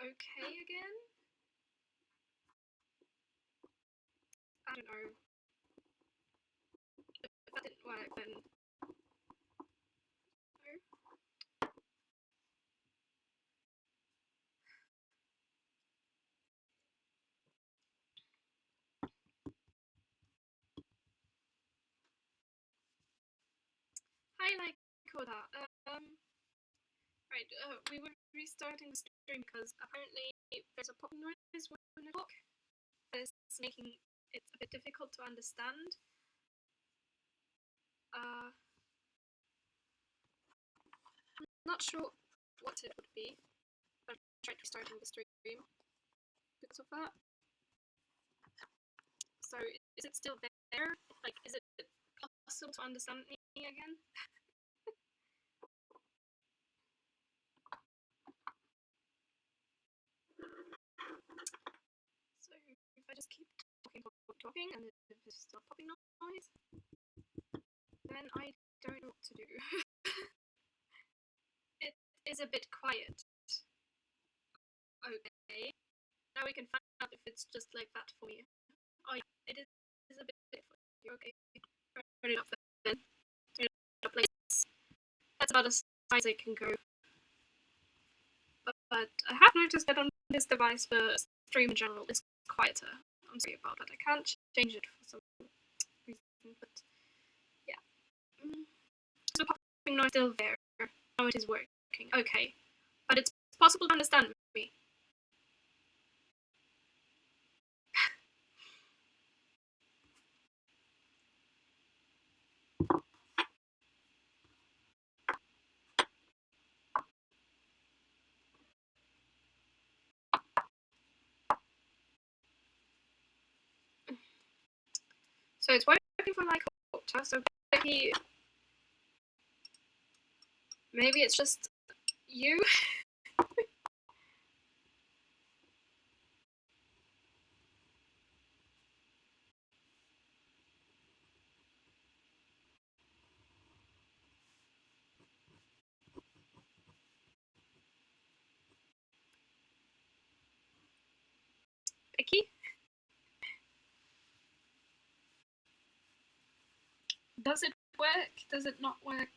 okay again? I don't know. If that didn't work, then no. Hi, Koda. Right, we were restarting the stream because apparently there's a popping noise when I talk that's making it a bit difficult to understand. I'm not sure what it would be. I tried restarting the stream because of that. So, is it still there? Like, is it possible to understand me again? So, if I just keep talking, and if it's still popping noise, then I don't know what to do. It is a bit quiet. Okay. Now we can find out if it's just like that for you. Oh, yeah, it is a bit for you. Okay. Turn it up then. Turn it up like this. That's about as high as I can go. But I have noticed that on this device, the stream in general is quieter. I'm sorry about that. I can't change it for some reason, but yeah. So popping noise still there. Now it is working. Okay. But it's possible to understand me. So it's working for like Octa, so maybe it's just you. Becky? Does it work? Does it not work?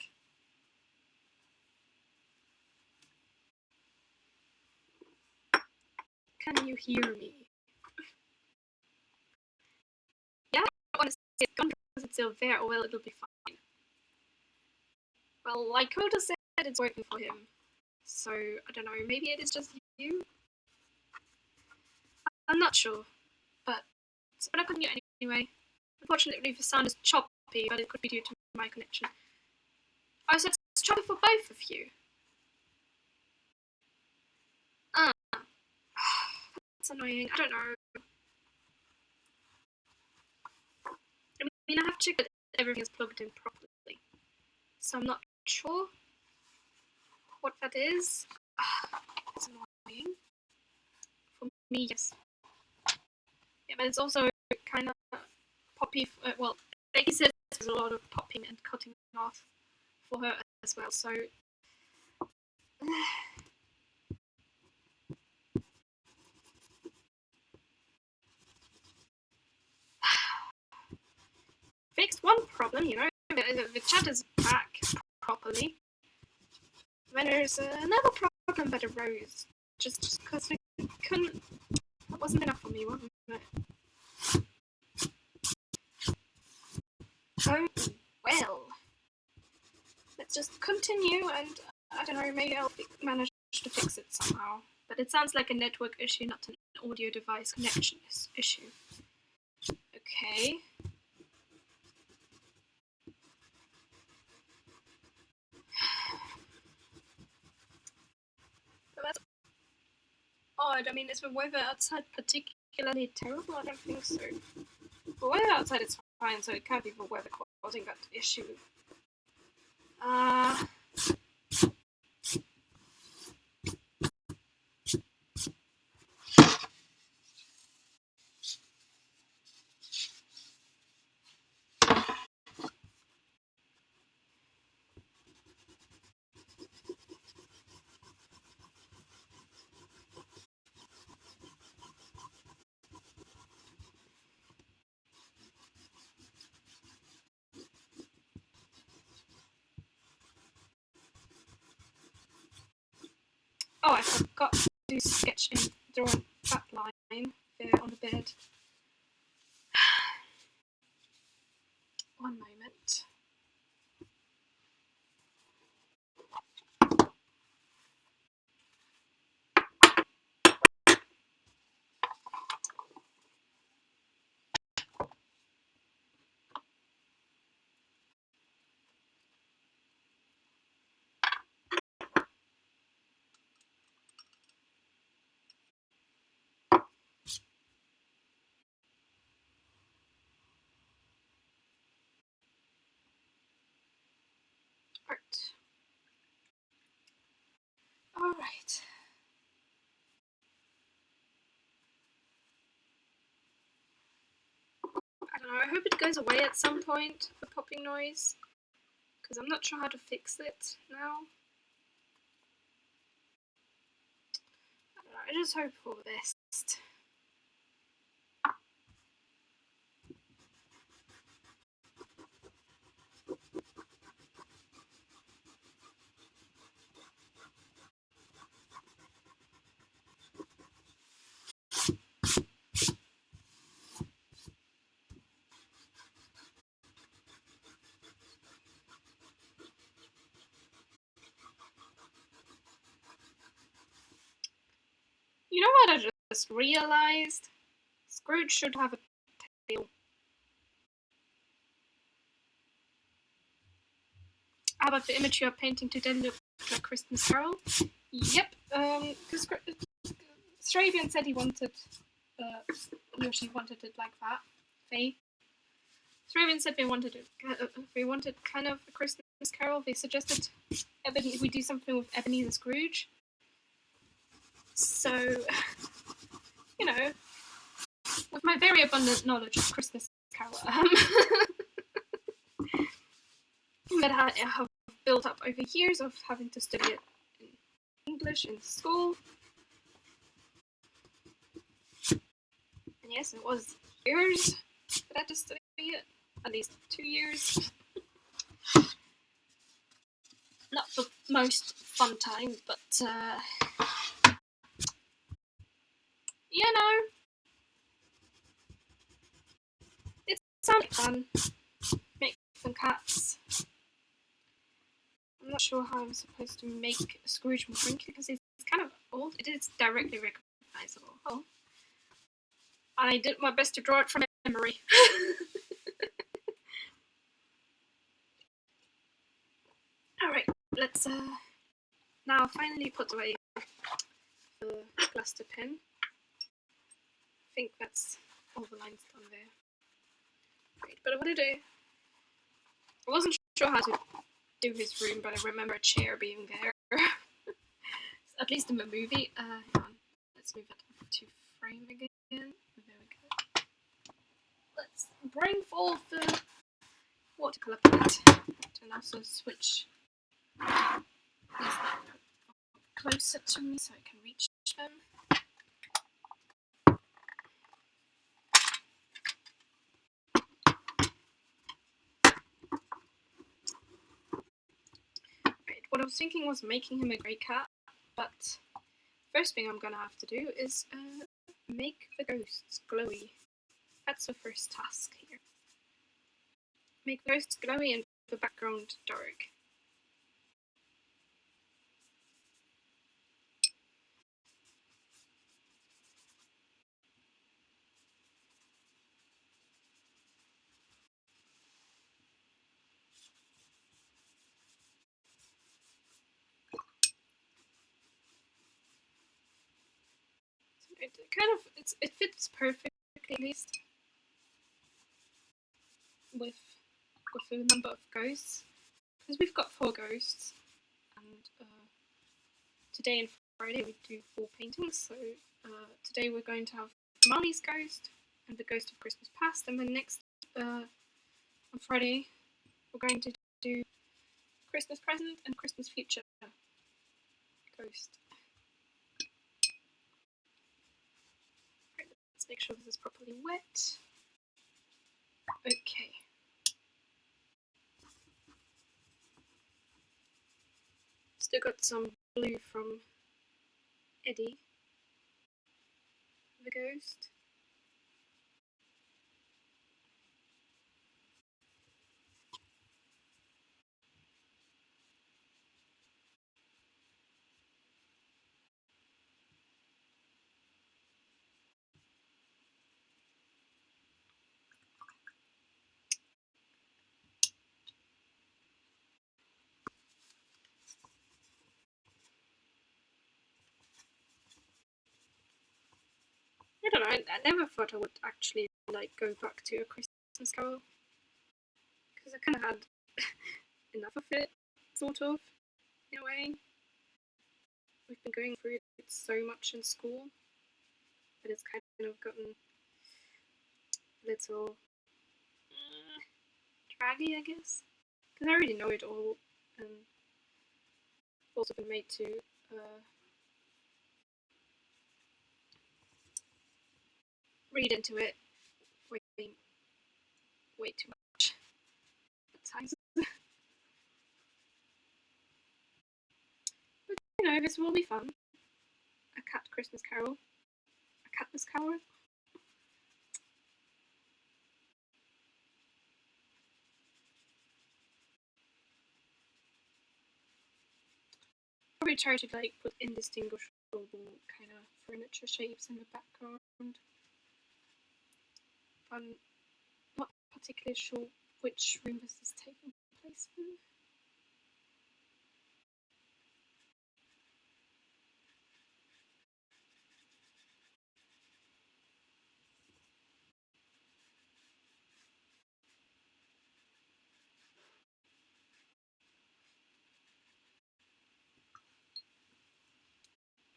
Can you hear me? Yeah, I don't want to say it's gone because it's still there, or well, it'll be fine. Well, like Coda said, it's working for him. So, I don't know, maybe it is just you? I'm not sure, but I'm not putting it anyway. Unfortunately, the sound is choppy, but it could be due to my connection. Oh, so it's choppy for both of you? Ah. That's annoying. I don't know. I mean, I have checked that everything is plugged in properly. So I'm not sure what that is. It's annoying. For me, yes. Yeah, but it's also kind of poppy. Well, Becky says there's a lot of popping and cutting off for her as well, so. Fixed one problem, you know, the chat is back properly. Then there's another problem that arose, just because we couldn't. That wasn't enough for me, wasn't it? Oh, well. Let's just continue, and I don't know, maybe I'll manage to fix it somehow. But it sounds like a network issue, not an audio device connection issue. Okay. But that's odd. I mean, is the weather outside particularly terrible? I don't think so. The weather outside is fine, so it can't be the weather causing that issue. Oh, I forgot to sketch and draw that line there on the bed. One moment. Alright. I don't know, I hope it goes away at some point, the popping noise, because I'm not sure how to fix it now. I don't know, I just hope for the best. You know what I just realized? Scrooge should have a tail. How about the image you are painting today look like Christmas Carol? Yep, because Strabian said he wanted, he or she wanted it like that. Faye. Strabian said they wanted kind of a Christmas Carol. They suggested we do something with Ebenezer Scrooge. So, you know, with my very abundant knowledge of Christmas Carol, that I have built up over years of having to study it in English in school. And yes, it was years that I had to study it, at least 2 years. Not the most fun time, but you know, it sounded fun. Make some cats. I'm not sure how I'm supposed to make Scrooge more wrinkly because it's kind of old. It is directly recognizable. Oh. I did my best to draw it from memory. Alright, let's now finally put away the cluster pen. I think that's all the lines done there. Great, but what did I wasn't sure how to do his room, but I remember a chair being there. At least in the movie. Hang on. Let's move it to frame again. There we go. Let's bring forth the watercolor palette and also switch these closer to me so I can reach them. Right, what I was thinking was making him a grey cat, but first thing I'm gonna have to do is make the ghosts glowy. That's the first task here. Make the ghosts glowy and the background dark. It kind of it fits perfectly, at least, with the number of ghosts, because we've got 4 ghosts, and today and Friday we do 4 paintings. So today we're going to have Marley's ghost and the ghost of Christmas past, and then next on Friday we're going to do Christmas present and Christmas future ghost. Right, let's make sure this is properly wet. Okay. Still got some blue from Eddie, the ghost. I don't know. I never thought I would actually like go back to A Christmas Carol because I kind of had enough of it, sort of, in a way. We've been going through it so much in school, but it's kind of gotten a little draggy, I guess, because I already know it all, and also been made to read into it way, way too much at times. But you know, this will be fun. A cat Christmas Carol, a Catmas Carol. Probably try to like put indistinguishable kind of furniture shapes in the background. I'm not particularly sure which room this is taking place in.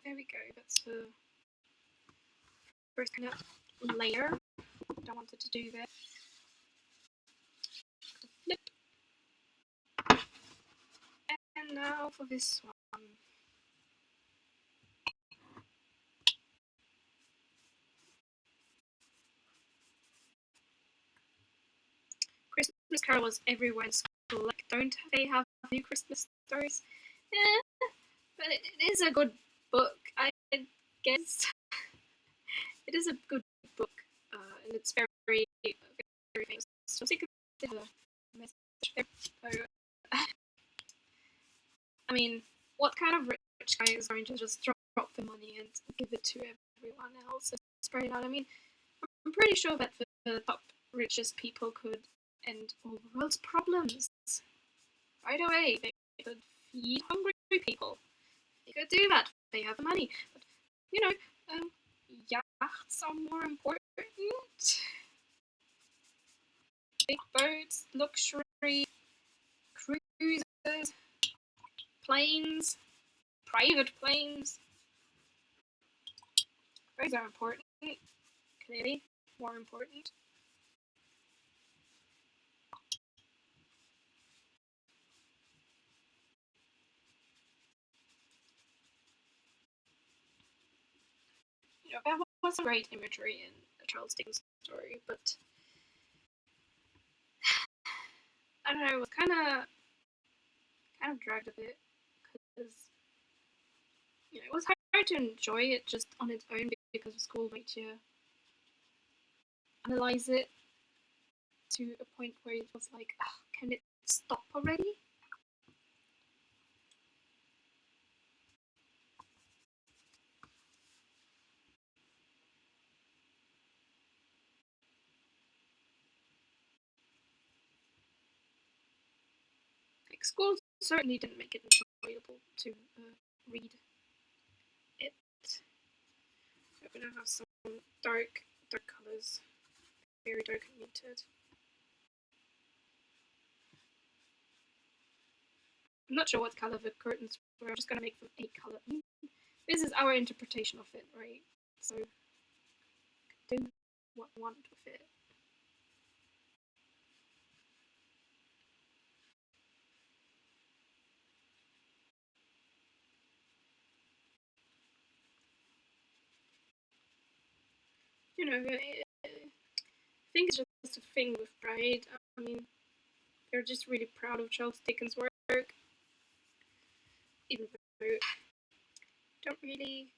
There we go. That's the first kind of layer that I wanted to do there. Flip. And now for this one. Christmas Carol was everywhere in school. Like, don't they have new Christmas stories? Yeah, but it is a good book, I guess. It is a good book, and it's very, very famous. So I think a message there. So, I mean, what kind of rich guy is going to just drop the money and give it to everyone else and spread it out? I mean, I'm pretty sure that the top richest people could end all the world's problems right away. They could feed hungry people. They could do that. They have the money. But, you know, yachts are more important. Big boats, luxury, cruises, planes, private planes. Those are important. Clearly, more important. You know, that was a great imagery in a Charles Dickens story, but I don't know, it was kind of dragged a bit because you know it was hard to enjoy it just on its own because the school made you analyze it to a point where it was like, oh, can it stop already? Like school certainly didn't make it enjoyable to read it. We're gonna have some dark colors, very dark and muted. I'm not sure what color the curtains were. I'm just gonna make them a color. This is our interpretation of it, right? So do what you want with it. You know, I think it's just a thing with Pride. I mean, they're just really proud of Charles Dickens' work, even though I don't really.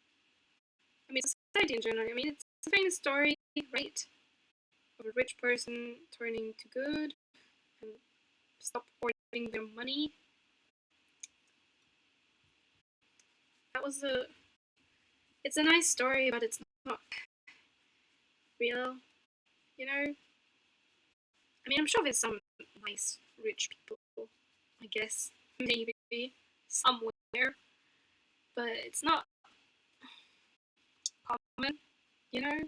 I mean, society in general. I mean, it's a famous story, right? Of a rich person turning to good and stop hoarding their money. That was a. It's a nice story, but it's not real. You know. I mean, I'm sure there's some nice rich people. I guess maybe somewhere, but it's not common. You know.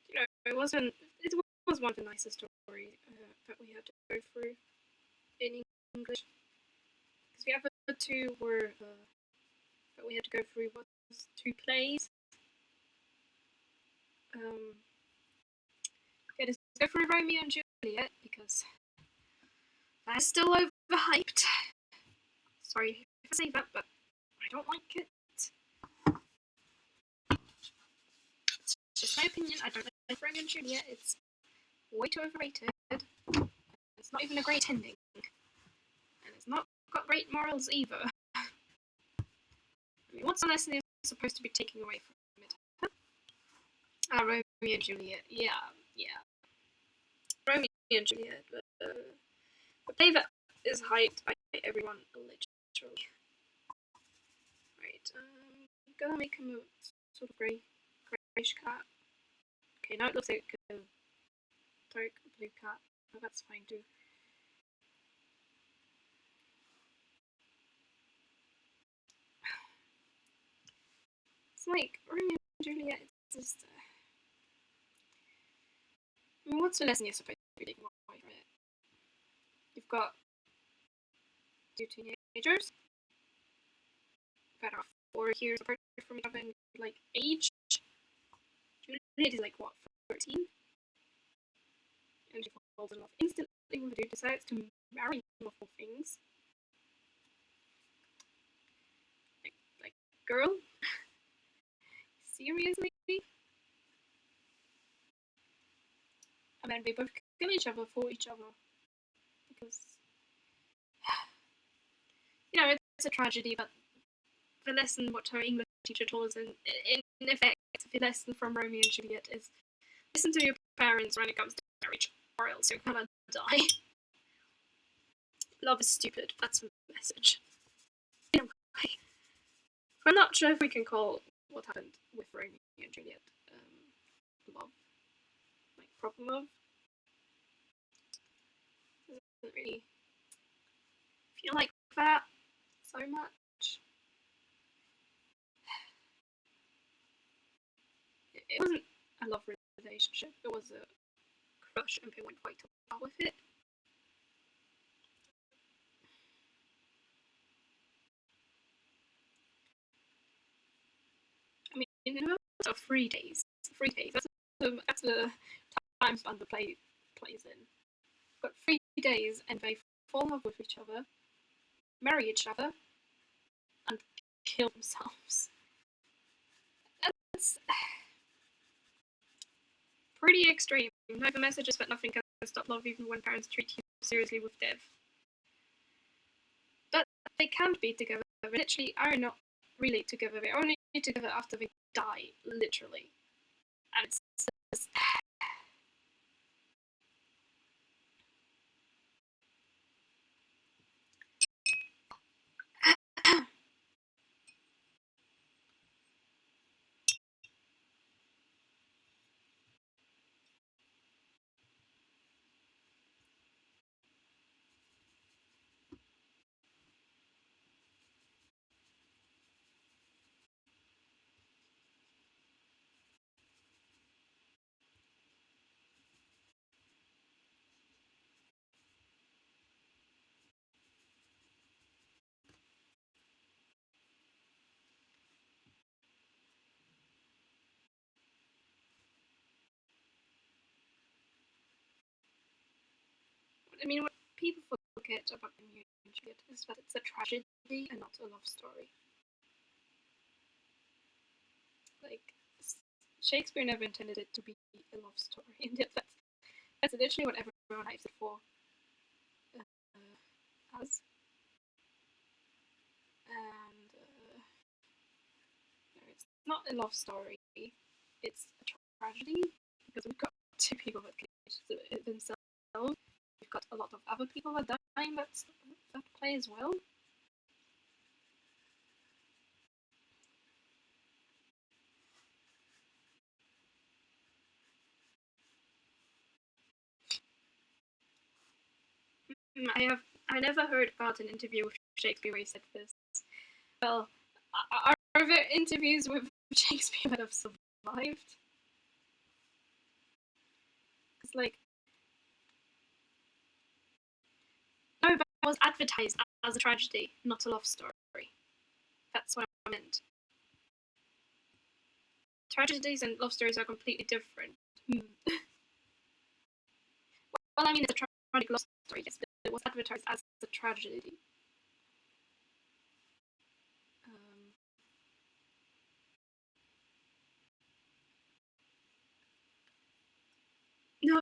You know, it was one of the nicest stories that we had to go through in English. Because the other two were that we had to go through was two plays. Um, we had to go through Romeo and Juliet because that's still overhyped. Sorry if I say that, but I don't like it. It's just my opinion. I don't like Romeo and Juliet. It's way too overrated. It's not even a great ending, and it's not got great morals either. I mean, what's the lesson is supposed to be taking away from it? Romeo and Juliet. Yeah, yeah. Romeo and Juliet. The play that is hyped by everyone, literally. Right. Gonna make him a sort of grayish cat. Okay, now it looks like a dark blue cat. Oh, that's fine too. It's like Romeo and Juliet. It's just. I mean, what's the lesson you're supposed to be taking away from it? You've got two teenagers that are 4 years apart from each other in like age. Juliet is like what, 13, and she falls in love instantly with a dude, decides to marry him of all things. Like girl, seriously? And then they both kill each other for each other because you know it's a tragedy, but the lesson what her English teacher told us in effect, the lesson from Romeo and Juliet is listen to your parents when it comes to marriage, or else you're gonna die. Love is stupid. That's the message. Anyway, I'm not sure if we can call what happened with Romeo and Juliet love, like proper love. Doesn't really feel like that so much. It wasn't a love relationship. It was a crush, and they went quite well with it. I mean, in the of 3 days, 3 days. That's the time span the play plays in. But 3 days, and they fall in love with each other, marry each other, and kill themselves. That's pretty extreme. Like the message is that nothing can stop love, even when parents treat you seriously with death. But they can't be together. They literally are not really together. They're only together after they die, literally. And it's just, I mean, what people forget about Romeo and Juliet is that it's a tragedy and not a love story. Like, Shakespeare never intended it to be a love story, and yet that's literally what everyone hypes it for as. And no, it's not a love story. It's a tragedy because we've got two people that killed themselves. We've got a lot of other people that dying that play as well. I never heard about an interview with Shakespeare where he said this. Well, are there interviews with Shakespeare that have survived? It's like, no, but it was advertised as a tragedy, not a love story. That's what I meant. Tragedies and love stories are completely different. Well, I mean, it's a tragic love story, yes, but it was advertised as a tragedy. No.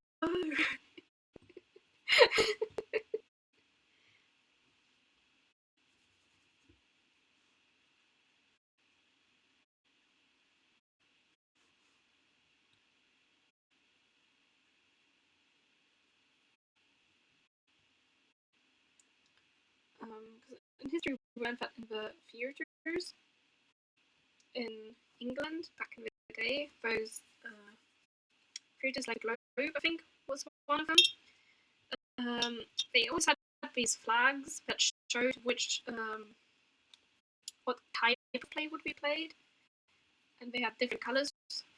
In history, we learned that in the theatres in England back in the day, those theatres like Globe, I think, was one of them. They always had these flags that showed which what type of play would be played, and they had different colours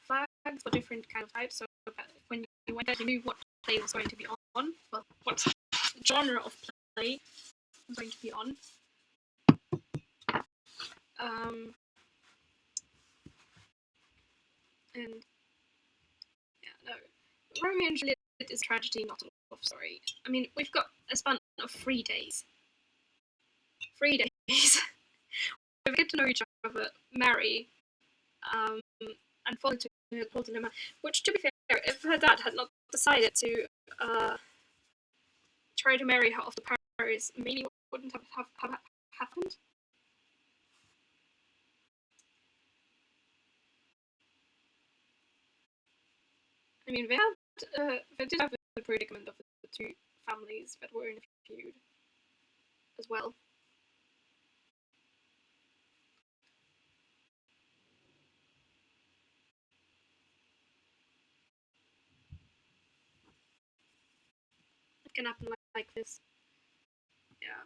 flags for different kind of types. So that when you went there, you knew what play was going to be on, well, what genre of play was going to be on. And yeah, no, Romeo and Juliet is tragedy, not a love story. I mean, we've got a span of 3 days. 3 days. We get to know each other, marry, and fall into a whole dilemma. Which, to be fair, if her dad had not decided to try to marry her off to Paris, maybe wouldn't have happened. I mean, they did have the predicament of the two families that were in a feud as well. It can happen like this. Yeah.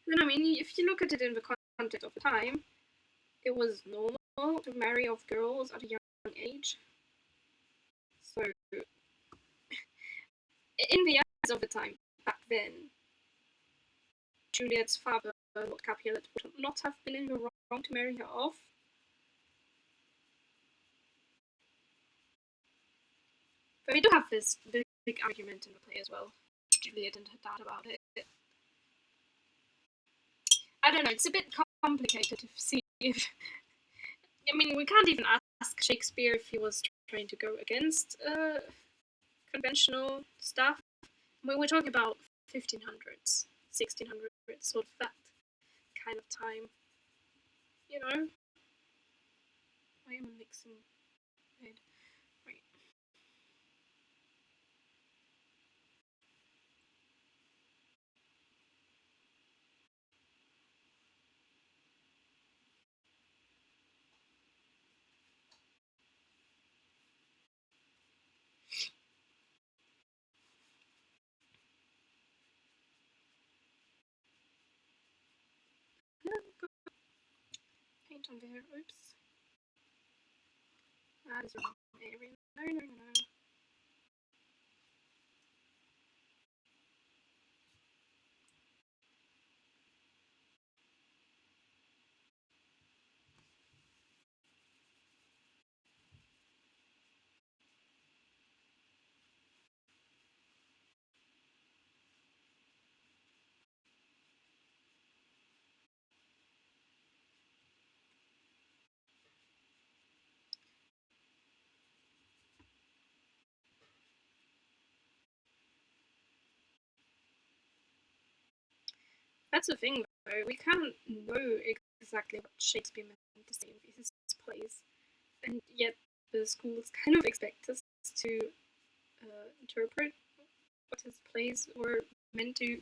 Then I mean, if you look at it in the context of the time, it was normal to marry off girls at a young age. So, in the eyes of the time back then, Juliet's father, Lord Capulet, would not have been in the wrong to marry her off. But we do have this big argument in the play as well, Juliet and her dad about it. I don't know, it's a bit complicated to see if. I mean, we can't even ask Shakespeare if he was trying to go against conventional stuff. I mean, we're talking about 1500s, 1600s, sort of that kind of time. You know? Why am I mixing red? Right. Paint on there. Oops. That is the wrong area. No. that's the thing, though. We can't know exactly what Shakespeare meant to say in his plays, and yet the schools kind of expect us to interpret what his plays were meant to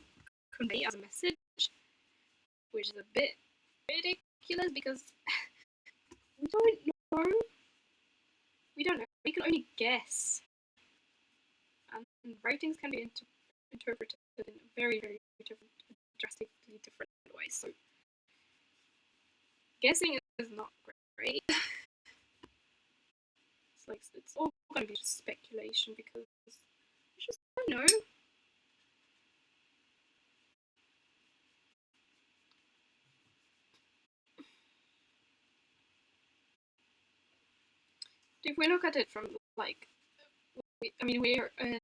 convey as a message, which is a bit ridiculous because we don't know. We don't know. We can only guess, and writings can be interpreted in very, very different, drastically different ways. So guessing is not great. It's all going to be just speculation because we just don't know. If we look at it from we're in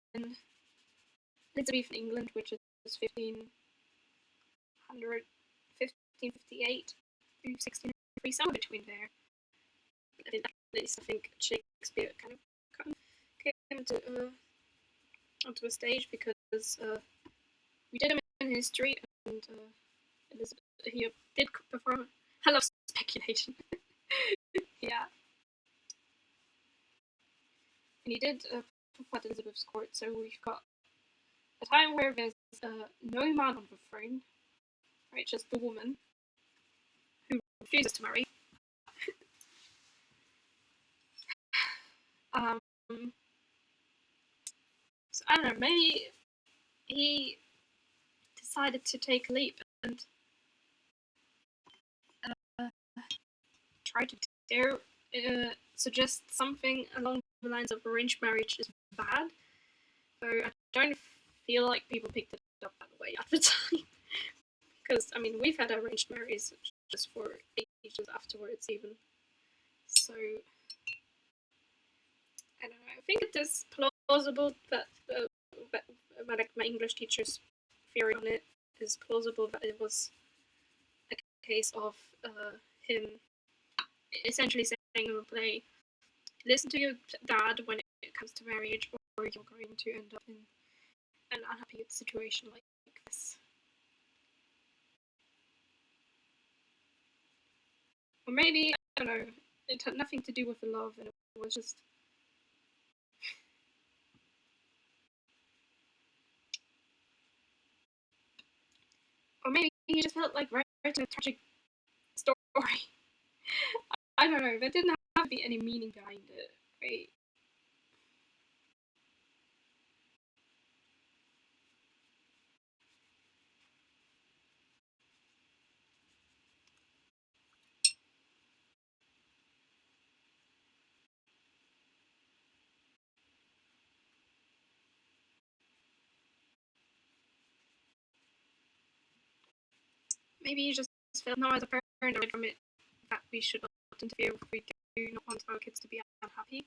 Elizabethan England, which is 1558 to 1603, somewhere between there. At least I think Shakespeare kind of came onto a stage because we did him in history, and Elizabeth, he did perform. I love speculation. Yeah, and he did perform at Elizabeth's court. So we've got a time where there's no man on the throne, right? Just the woman who refuses to marry. Um, so I don't know. Maybe he decided to take a leap and try to dare suggest something along the lines of arranged marriage is bad. So I don't feel like people picked it up that way at the time. Because, I mean, we've had arranged marriages just for ages afterwards, even. So, I don't know. I think it is plausible that my English teacher's theory on it is plausible that it was a case of him essentially saying in the play, listen to your dad when it comes to marriage, or you're going to end up in an unhappy situation like this. Or maybe, I don't know, it had nothing to do with the love, and it was just. Or maybe he just felt like writing a tragic story. I don't know, there didn't have to be any meaning behind it, right? Maybe he just felt, no, as a parent, I would admit that we should not interfere if we do not want our kids to be unhappy.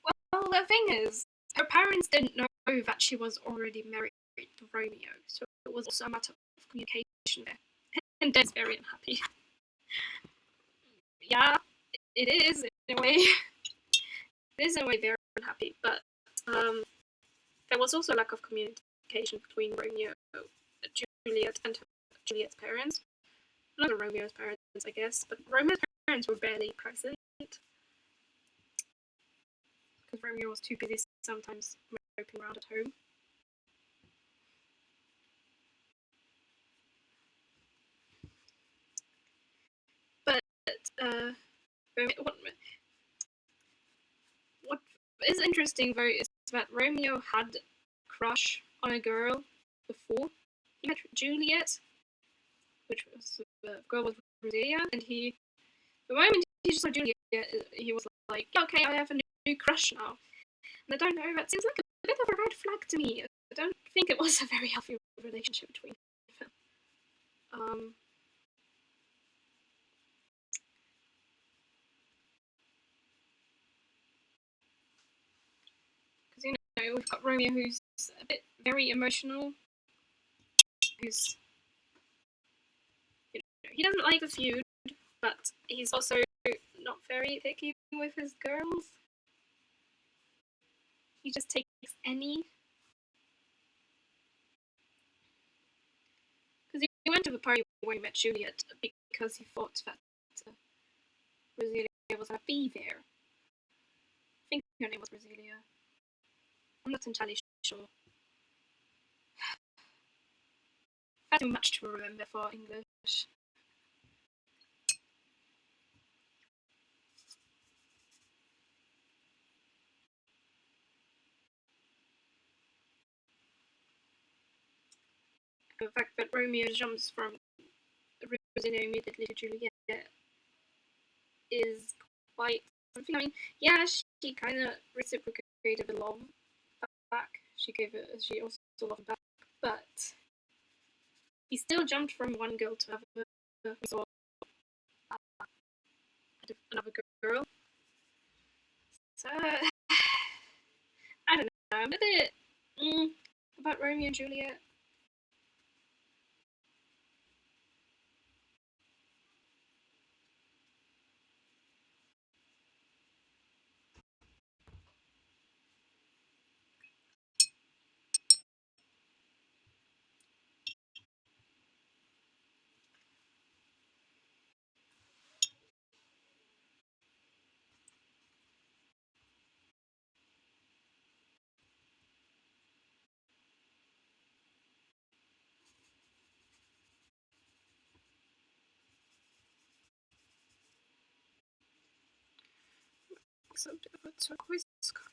Well, the thing is, her parents didn't know that she was already married to Romeo, so it was also a matter of communication there. And Dad's very unhappy. Yeah, it is in a way. It is in a way very unhappy, but there was also lack of communication between Romeo, Juliet, and Juliet's parents. Not Romeo's parents, I guess, but Romeo's parents were barely present because Romeo was too busy sometimes moping around at home. But what is interesting though is that Romeo had a crush on a girl before he met Juliet, which was the girl was Rosalia, and the moment he saw Juliet, he was like, okay, I have a new crush now. And I don't know, that seems like a bit of a red flag to me. I don't think it was a very healthy relationship between them. Because, we've got Romeo who's a bit very emotional, who's, he doesn't like the feud, but he's also not very picky with his girls. He just takes any. party where he met Juliet because he thought that Roselia was going to be there. I think her name was Roselia. I'm not entirely sure. That's too much to remember for English. The fact that Romeo jumps from Roselia immediately to Juliet is quite something. I mean, yeah, she kind of reciprocated the love back. She also loved back, but he still jumped from one girl to another. So another girl. So I don't know. I'm a bit about Romeo and Juliet. So a bit of a turquoise color.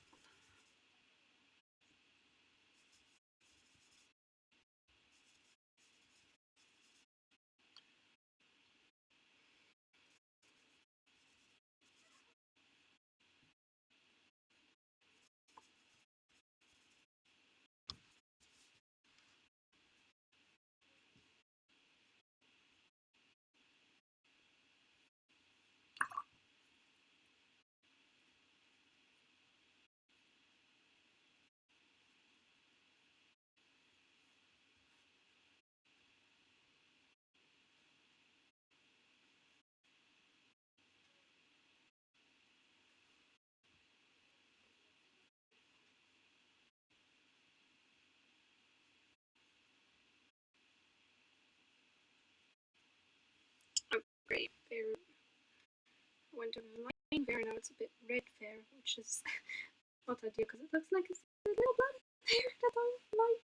Oh, great. There went over the line there. Now it's a bit red there, which is not ideal because it looks like it's a little blood there that I like.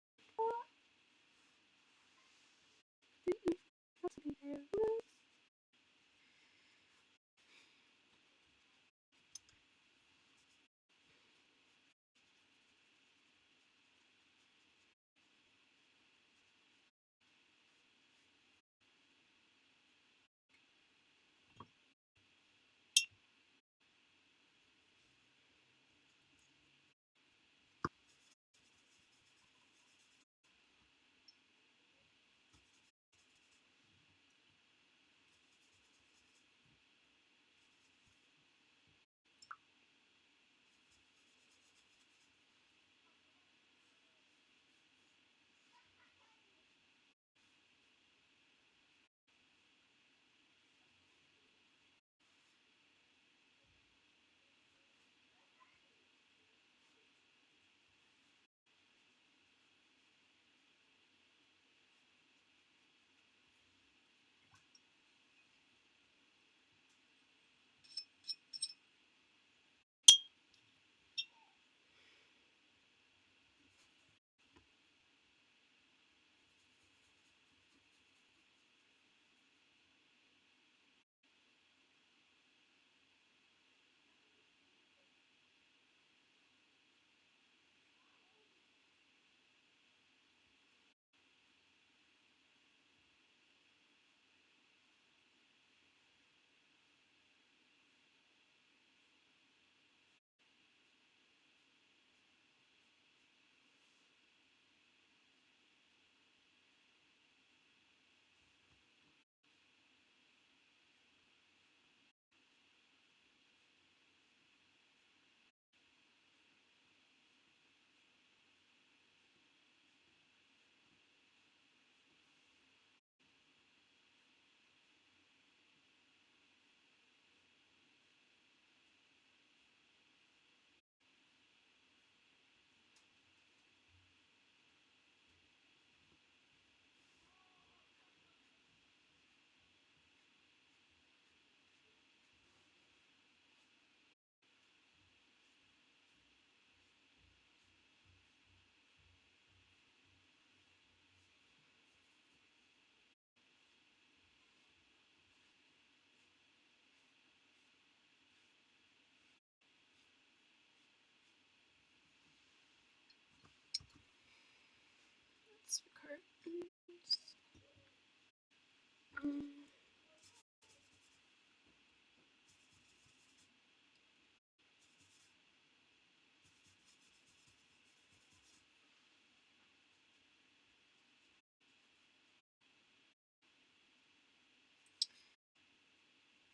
Didn't there.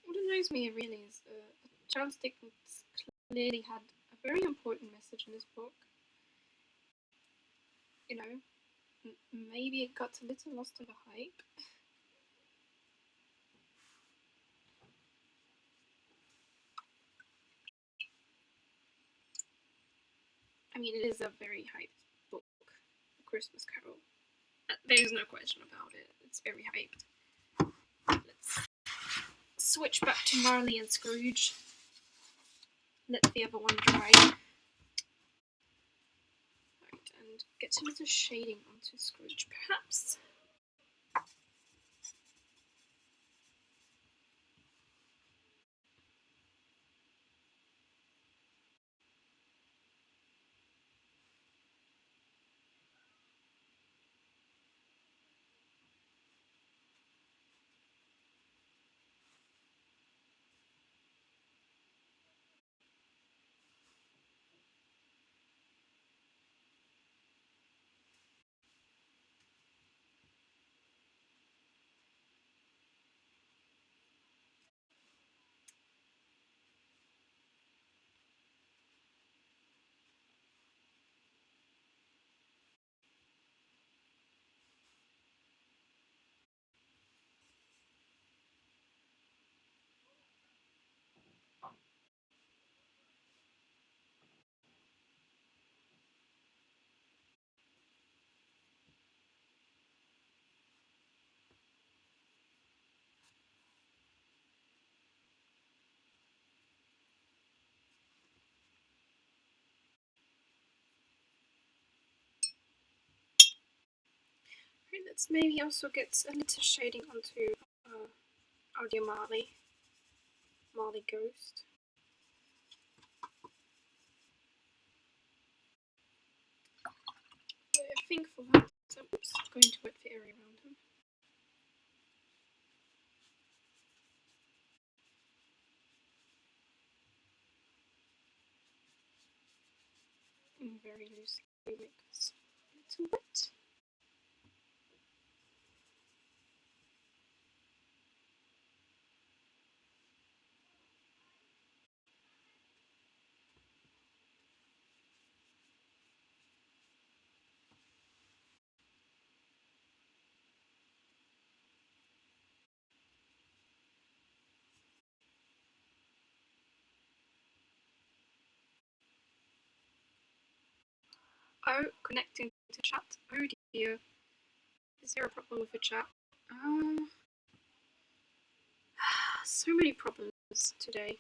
What annoys me really is Charles Dickens clearly had a very important message in his book. You know, maybe it got a little lost in the hype. I mean, it is a very hyped book, A Christmas Carol. There's no question about it. It's very hyped. Let's switch back to Marley and Scrooge. Let the other one dry. Right, and get a little shading onto Scrooge, perhaps. Right, let's maybe also get a little shading onto our dear Marley Ghost. I think for that, I'm going to wet the area around him. Very loosely make this a little wet. Oh, connecting to chat. Oh dear. Is there a problem with the chat? So many problems today.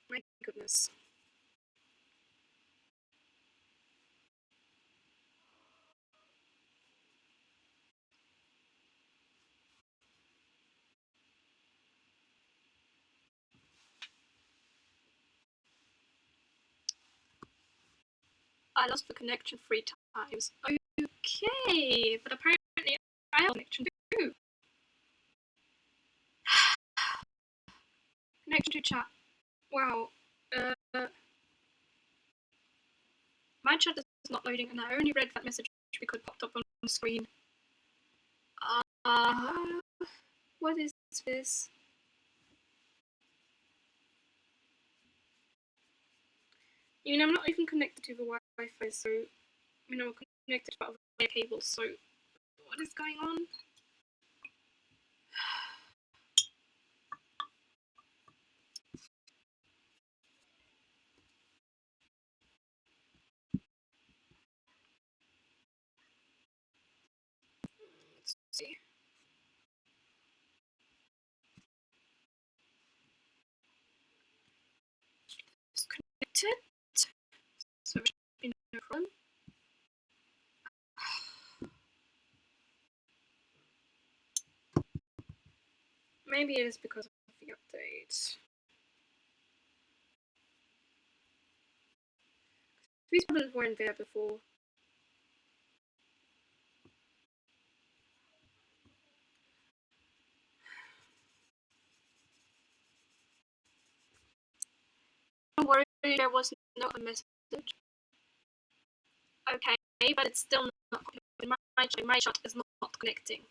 My goodness. I lost the connection 3 times. Okay, but apparently I have a connection too. Connection to chat. Wow. My chat is not loading, and I only read that message because it popped up on the screen. What is this? You know, I'm not even connected to the Wi-Fi, so I'm connected to the cable. So, what is going on? Let's see. It's connected, so it should be no problem. Maybe it is because of the update. These problems weren't there before. worried there was no message. Okay, but it's still not popping up in my shot is not connecting.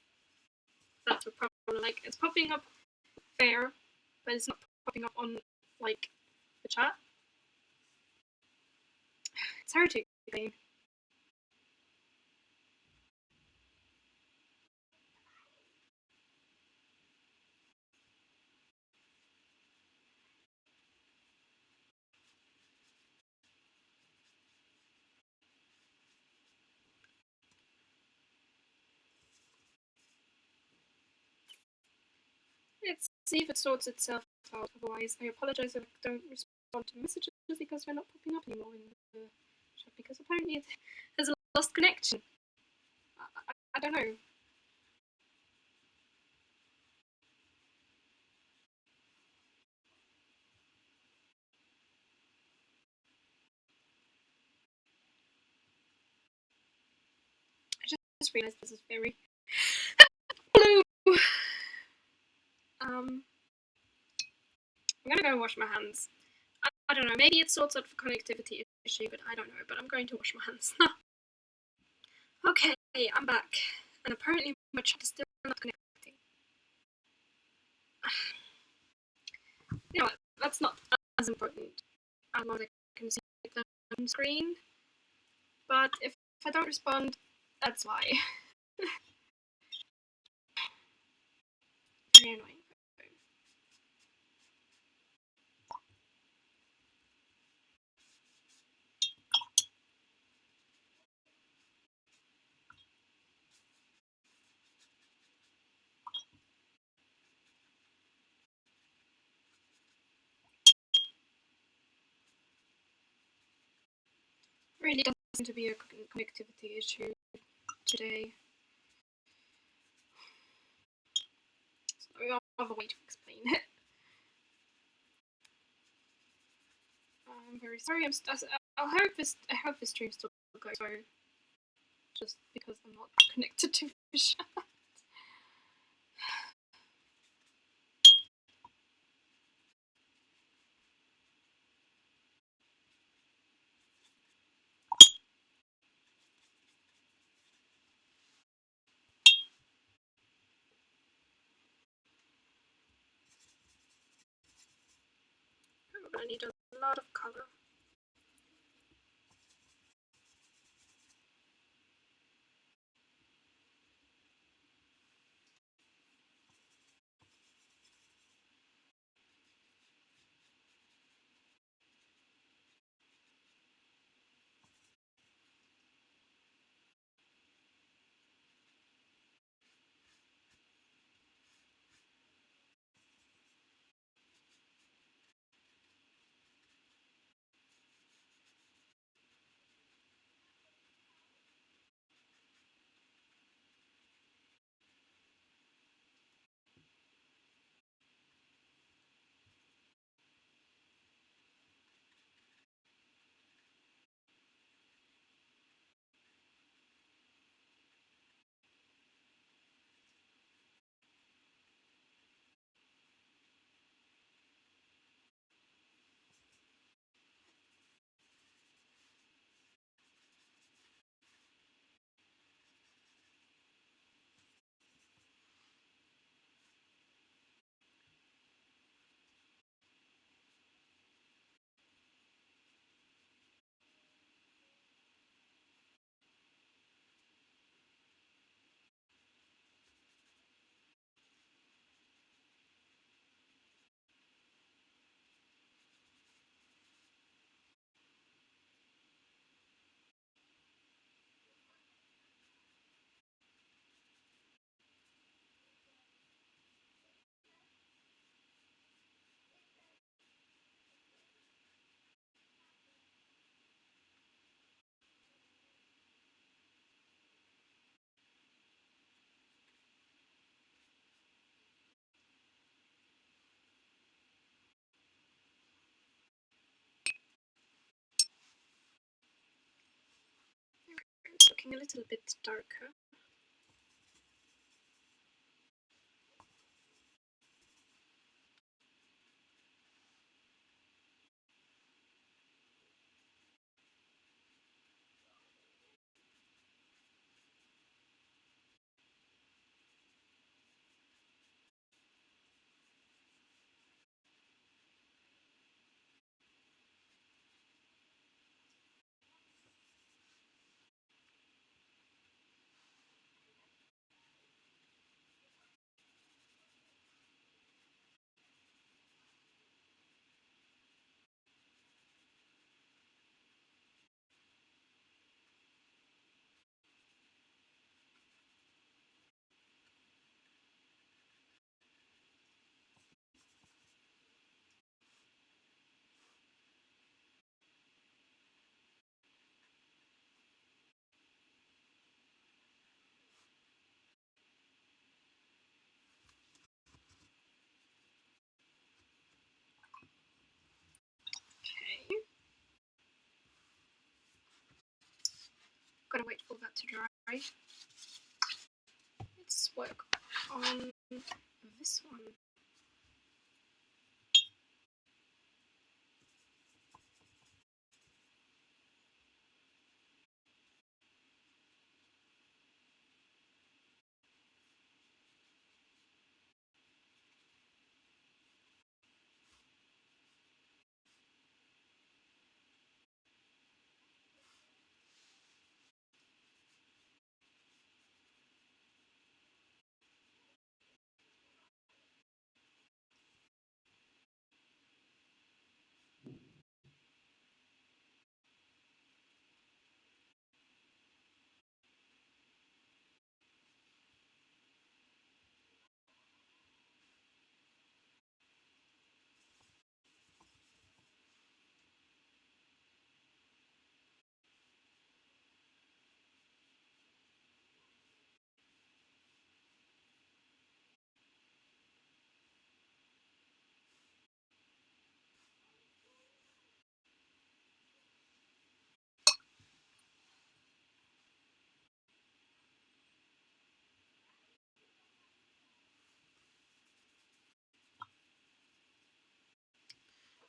That's the problem. Like, it's popping up there, but it's not popping up on, like, the chat. It's hard to explain. Let's see if it sorts itself out. Otherwise, I apologize if I don't respond to messages because they're not popping up anymore in the chat, because apparently it has lost connection. I don't know. I just realized this is very blue. I'm gonna go wash my hands. I don't know, maybe it sorts out the connectivity issue, but I don't know. But I'm going to wash my hands now. Okay, I'm back. And apparently my chat is still not connecting. You know what, that's not as important as long as I can see the screen. But if I don't respond, that's why. Very annoying. Really doesn't seem to be a connectivity issue today. So we have a way to explain it. I'm very sorry. I hope this stream still goes through. Just because I'm not connected to the chat. I'm gonna need a lot of color. It's looking a little bit darker. Gotta wait for that to dry. Let's work on this one.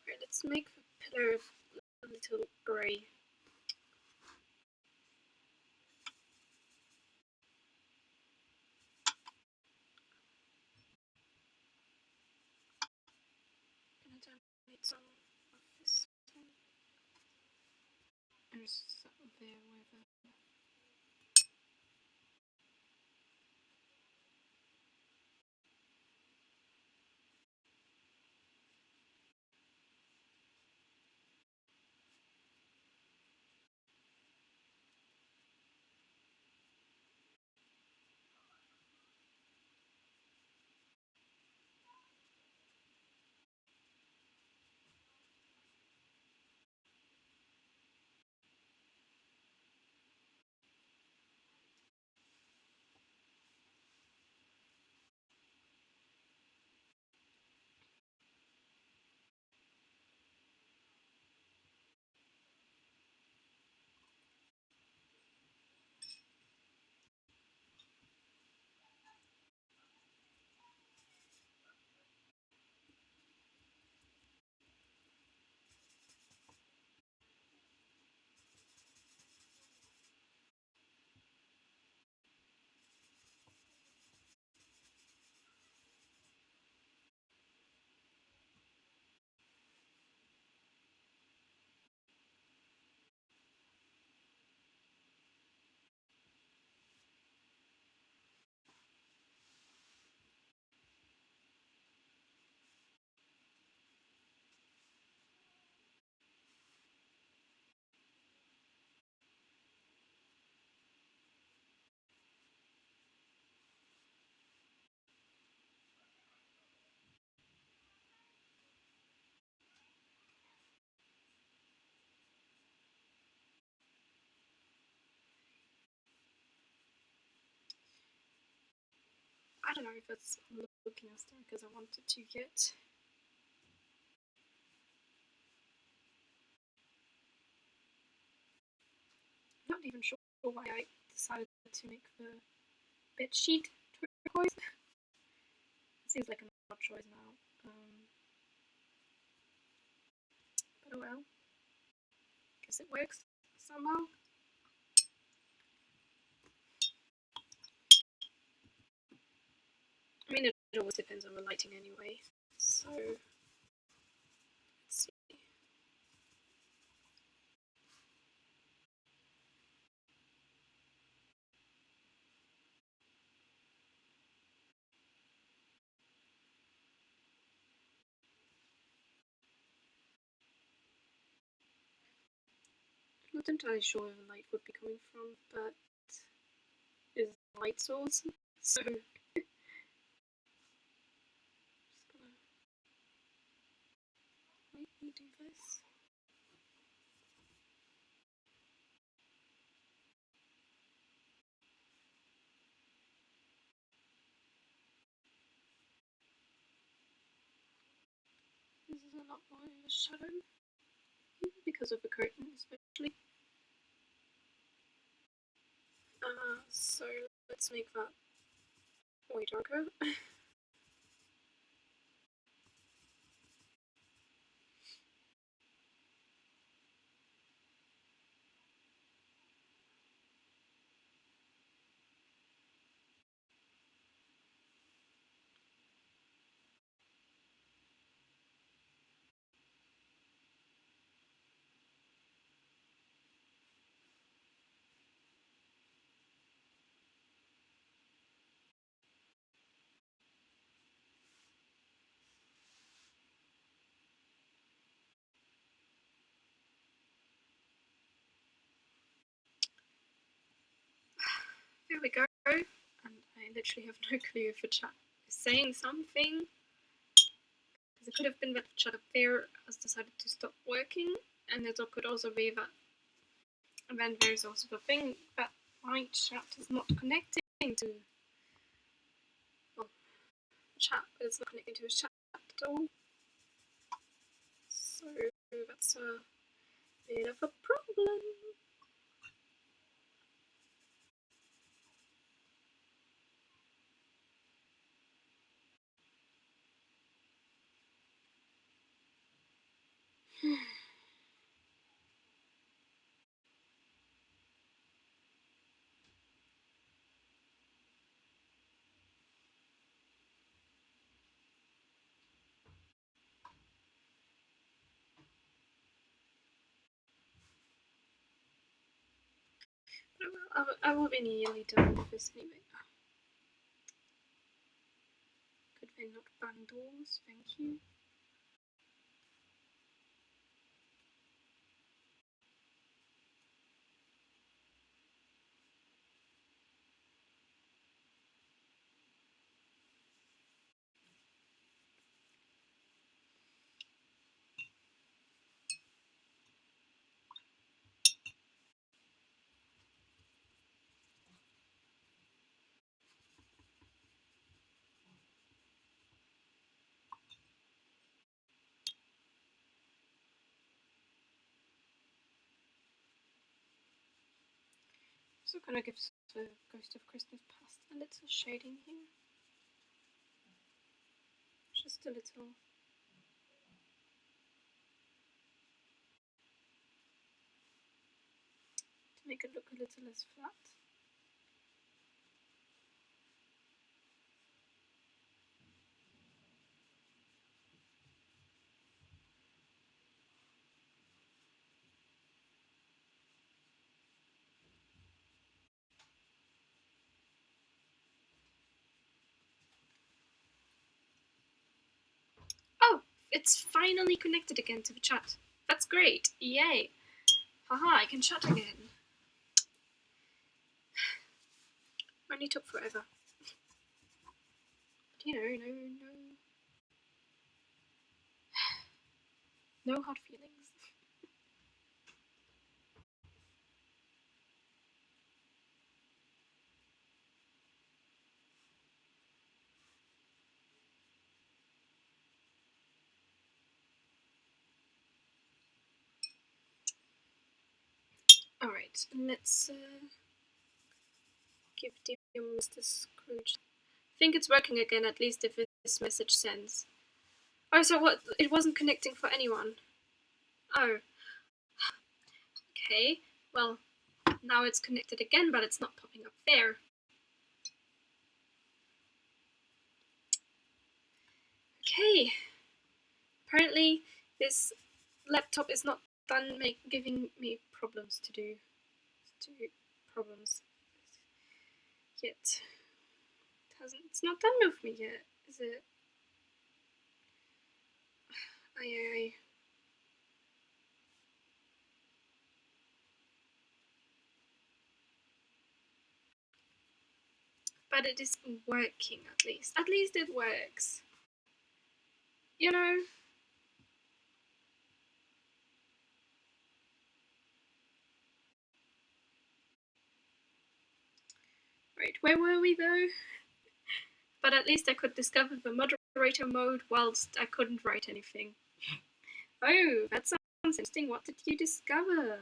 Right, let's make the pillar a little grey. Gonna donate some of this one. And just that there where the I don't know if it's looking as dark as I wanted to get. I'm not even sure why I decided to make the bed sheet turquoise. Seems like an odd choice now. But oh well. Guess it works somehow. I mean, it always depends on the lighting anyway. So, let's see. I'm not entirely sure where the light would be coming from, but is a light source. So, just gonna maybe do this. This is a lot more in the shadow because of the curtain, especially. So let's make that way darker. There we go. And I literally have no clue if the chat is saying something. Because it could have been that the chat up there has decided to stop working, and it could also be that. And then there's also the thing that my chat is not connecting to. Well, chat, but it's not connecting to his chat at all. So that's a bit of a problem. I will be nearly done with this anyway. Could they not bang doors? Thank you. So gonna give the Ghost of Christmas Past a little shading here. Just a little. To make it look a little less flat. Oh, it's finally connected again to the chat. That's great. Yay. Haha, I can chat again. Only took forever. But you know, no hard feelings. Alright, let's give dear Mr. Scrooge. I think it's working again, at least if this message sends. Oh, so what? It wasn't connecting for anyone. Oh. Okay, well, now it's connected again, but it's not popping up there. Okay. Apparently, this laptop is not done giving me problems to do. Problems yet. It's not done with me yet, is it? Aye. But it is working at least. At least it works. You know? Right, where were we though? But at least I could discover the moderator mode whilst I couldn't write anything. Oh, that sounds interesting. What did you discover?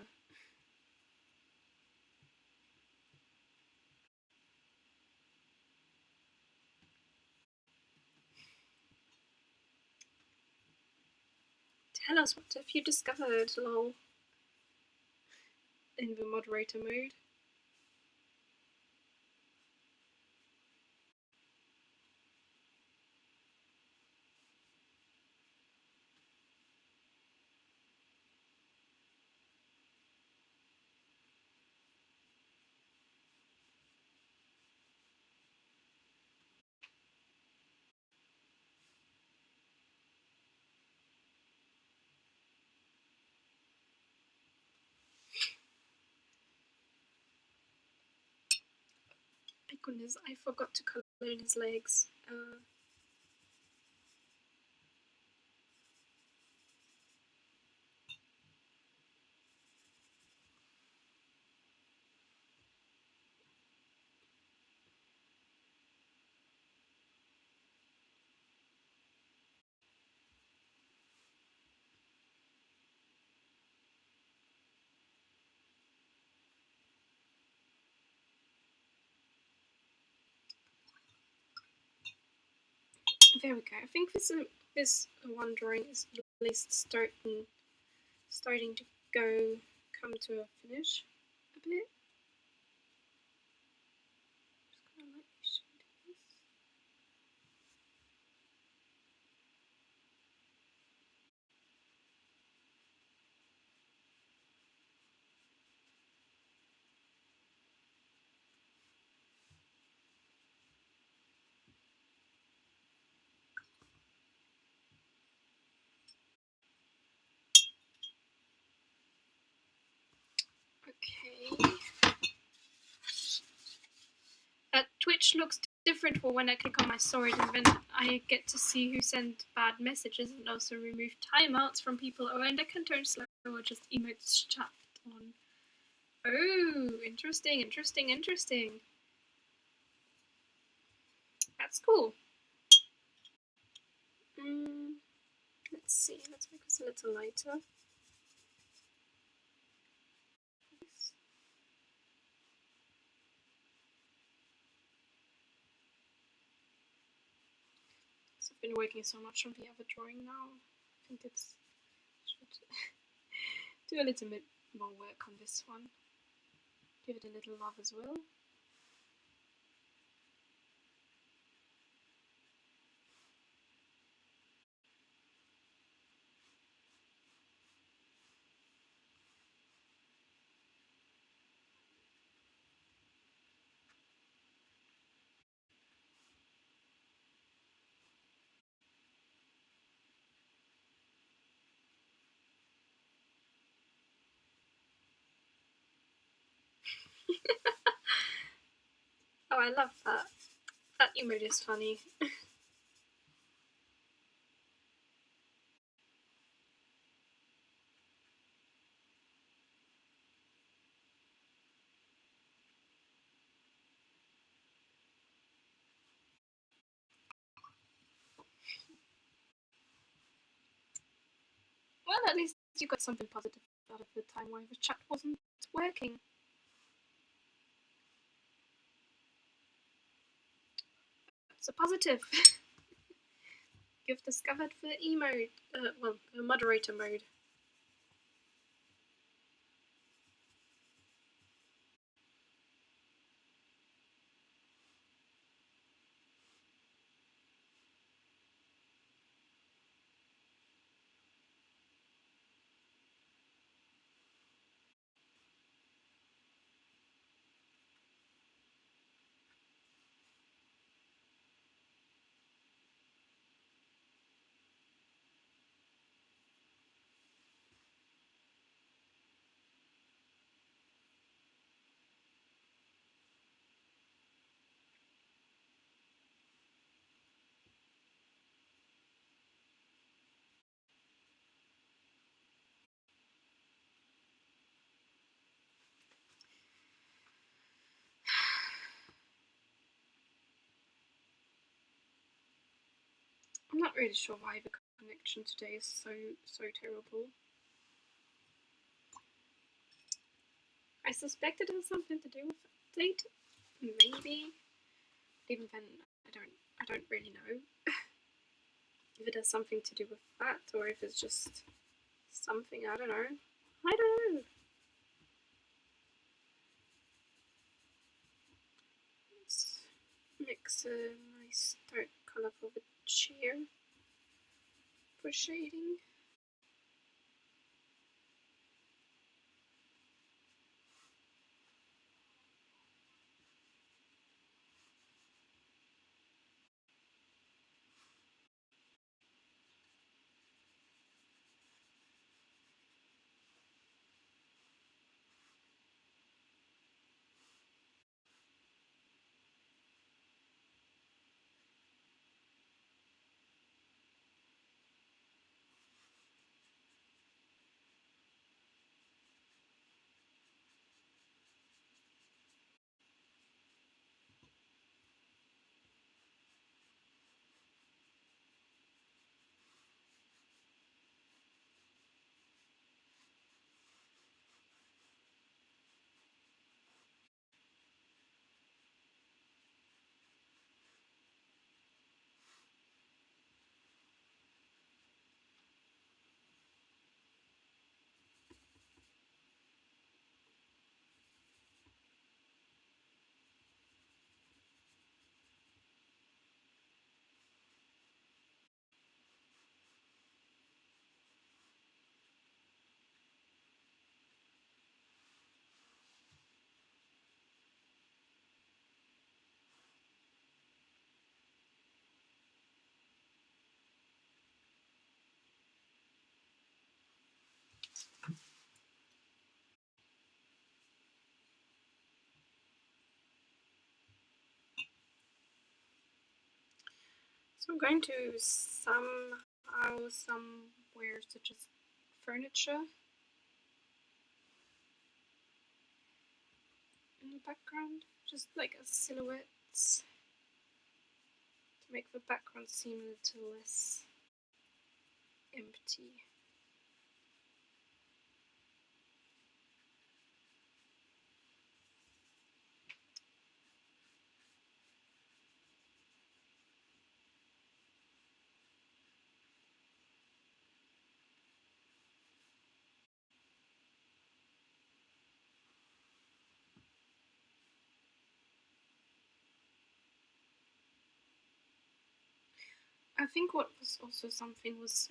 tell us what have you discovered, lol. In the moderator mode. My goodness, I forgot to color in his legs. There we go. I think this one drawing is at least starting to come to a finish a bit. Just gonna lightly shade this. Okay. Twitch looks different for when I click on my sword, and then I get to see who sent bad messages and also remove timeouts from people. Oh, and I can turn slow or just emotes chat on. Oh, interesting. That's cool. Let's see. Let's make this a little lighter. So I've been working so much on the other drawing now. I think it's should do a little bit more work on this one. Give it a little love as well. Oh, I love that. That emote is funny. Well, at least you got something positive out of the time where the chat wasn't working. It's a positive. You've discovered the emote, well, the moderator mode. I'm not really sure why the connection today is so terrible. I suspect it has something to do with the update. Maybe. Even then, I don't really know if it has something to do with that or if it's just something, I don't know. I don't know. Let's mix a nice dark color for the chair for shading. So I'm going to somewhere such as furniture in the background, just like a silhouette to make the background seem a little less empty. I think what was also something was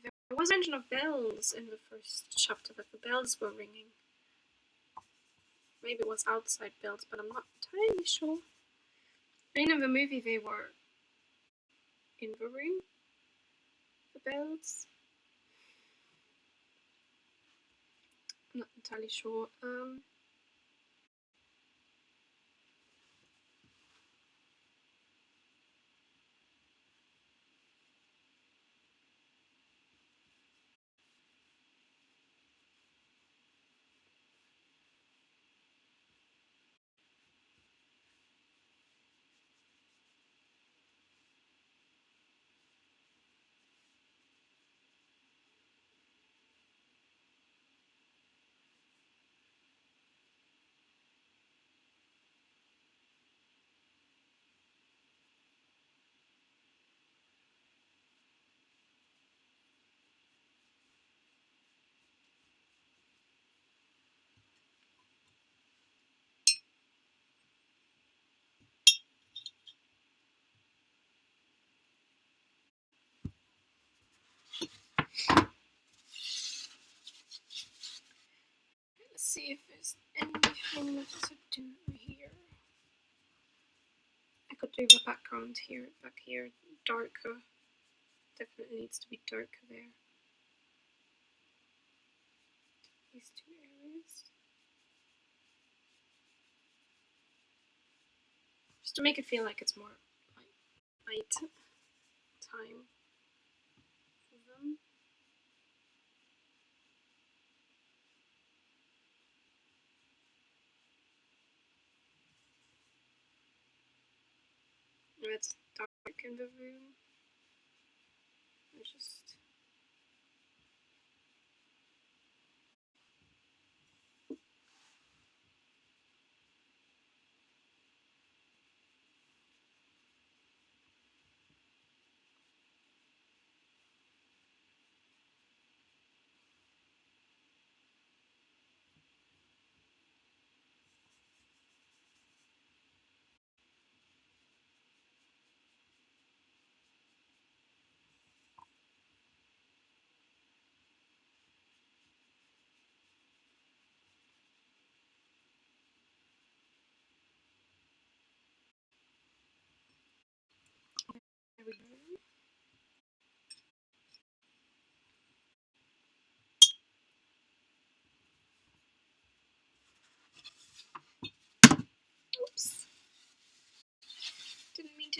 there was mention of bells in the first chapter, that the bells were ringing. Maybe it was outside bells, but I'm not entirely sure. I mean, in the movie they were in the room, the bells. I'm not entirely sure. Let's see if there's anything left to do here. I could do the background here, back here, darker. Definitely needs to be darker there. These two areas. Just to make it feel like it's more like night time for them. It's dark in the room. I just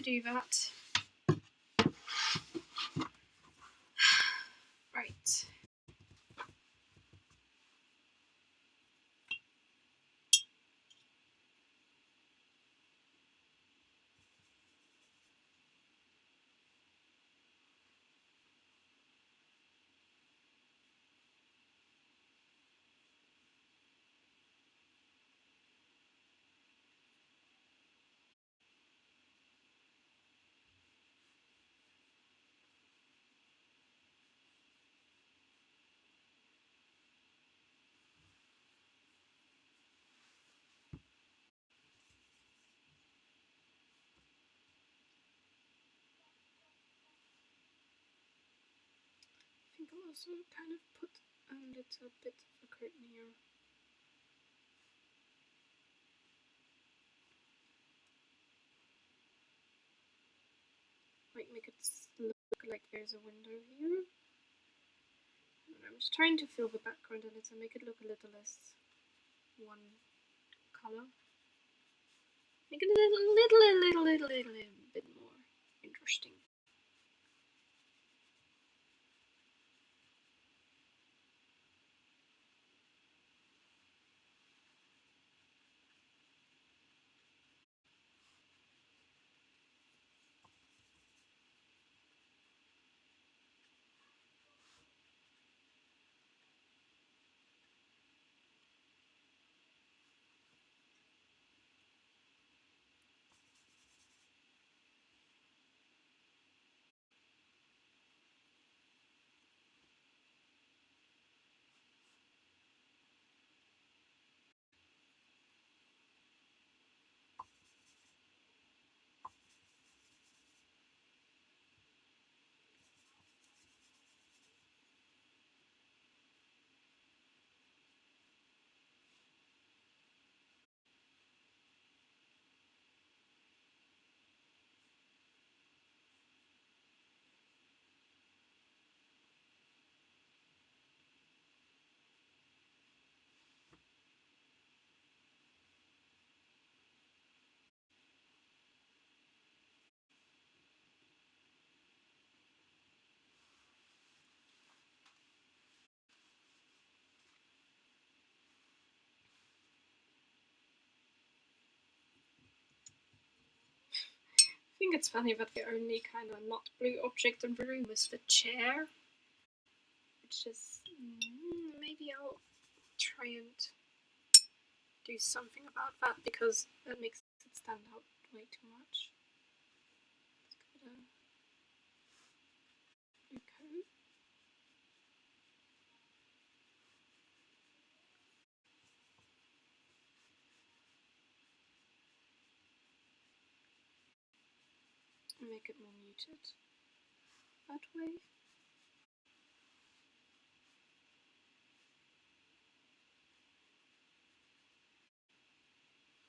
do that. Right. I think I'll also kind of put a little bit of a curtain here. Like make it look like there's a window here. I'm just trying to fill the background a little, make it look a little less one color. Make it a little bit more interesting. I think it's funny that the only kind of not blue object in the room is the chair. Which is maybe I'll try and do something about that because that makes it stand out way too much. Let's give it a blue coat. And make it more muted that way.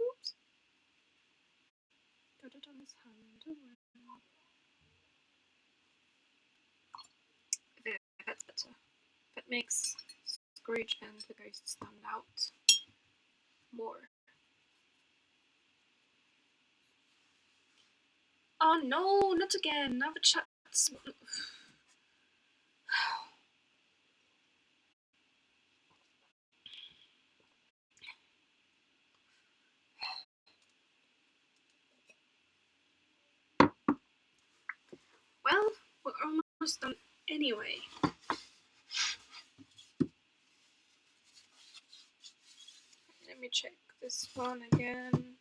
Oops. Got it on his hand. There, that's better. That makes Scrooge and the ghost stand out more. Oh no, not again. Now the chat's. Well, we're almost done anyway. Let me check this one again.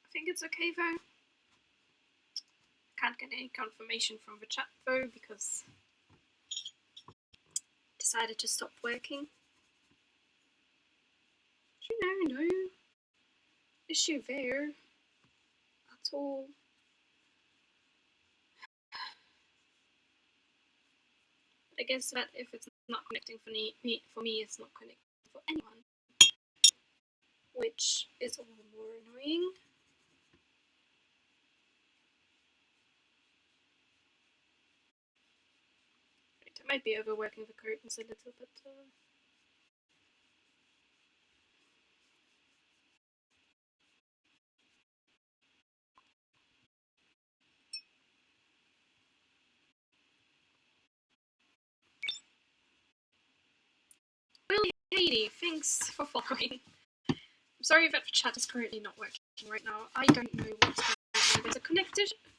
I think it's okay though. Can't get any confirmation from the chat though because it decided to stop working. No issue there at all. But I guess that if it's not connecting for me, it's not connecting for anyone, which is all the more annoying. Right, I might be overworking the curtains a little, but Heidi, thanks for following. I'm sorry that the chat is currently not working right now. I don't know what's going on. There's a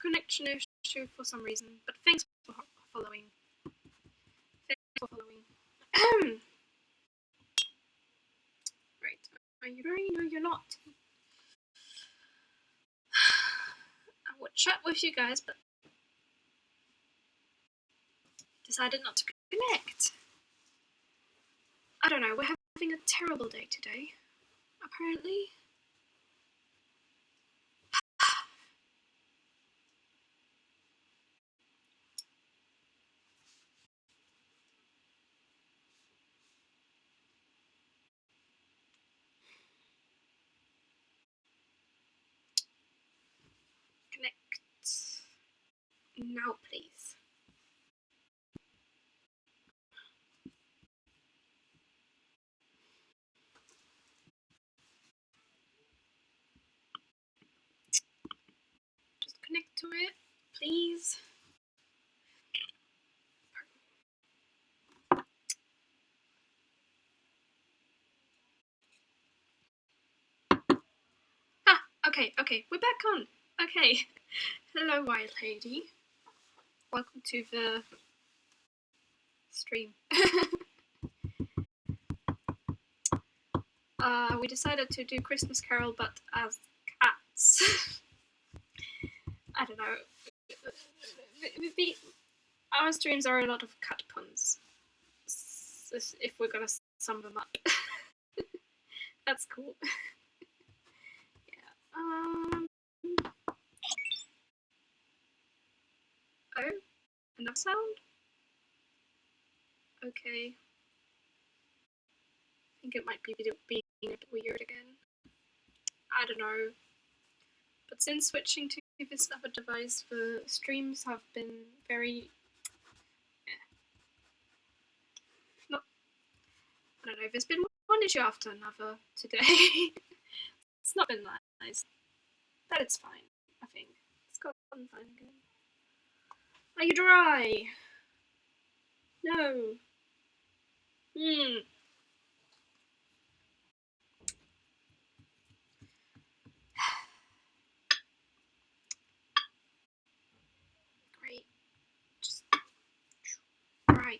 connection issue for some reason, but thanks for following. Thanks for following. Right. Are you ready? No, you're not. I would chat with you guys, but decided not to connect. I don't know, we're having a terrible day today, apparently. Connect. Now, please. Just connect to it, please. Okay, we're back on. Okay. Hello, Wild Lady. Welcome to the stream. We decided to do Christmas Carol, but as cats. I don't know. Our streams are a lot of cat puns. If we're gonna sum them up. That's cool. Yeah. Oh, enough sound? Okay. I think it might be being a bit weird again. I don't know. But since switching to this other device, the streams have been very... Not... I don't know, there's been one issue after another today. It's not been nice. But it's fine, I think. It's gotten fine again. Are you dry? No. Great. Just dry.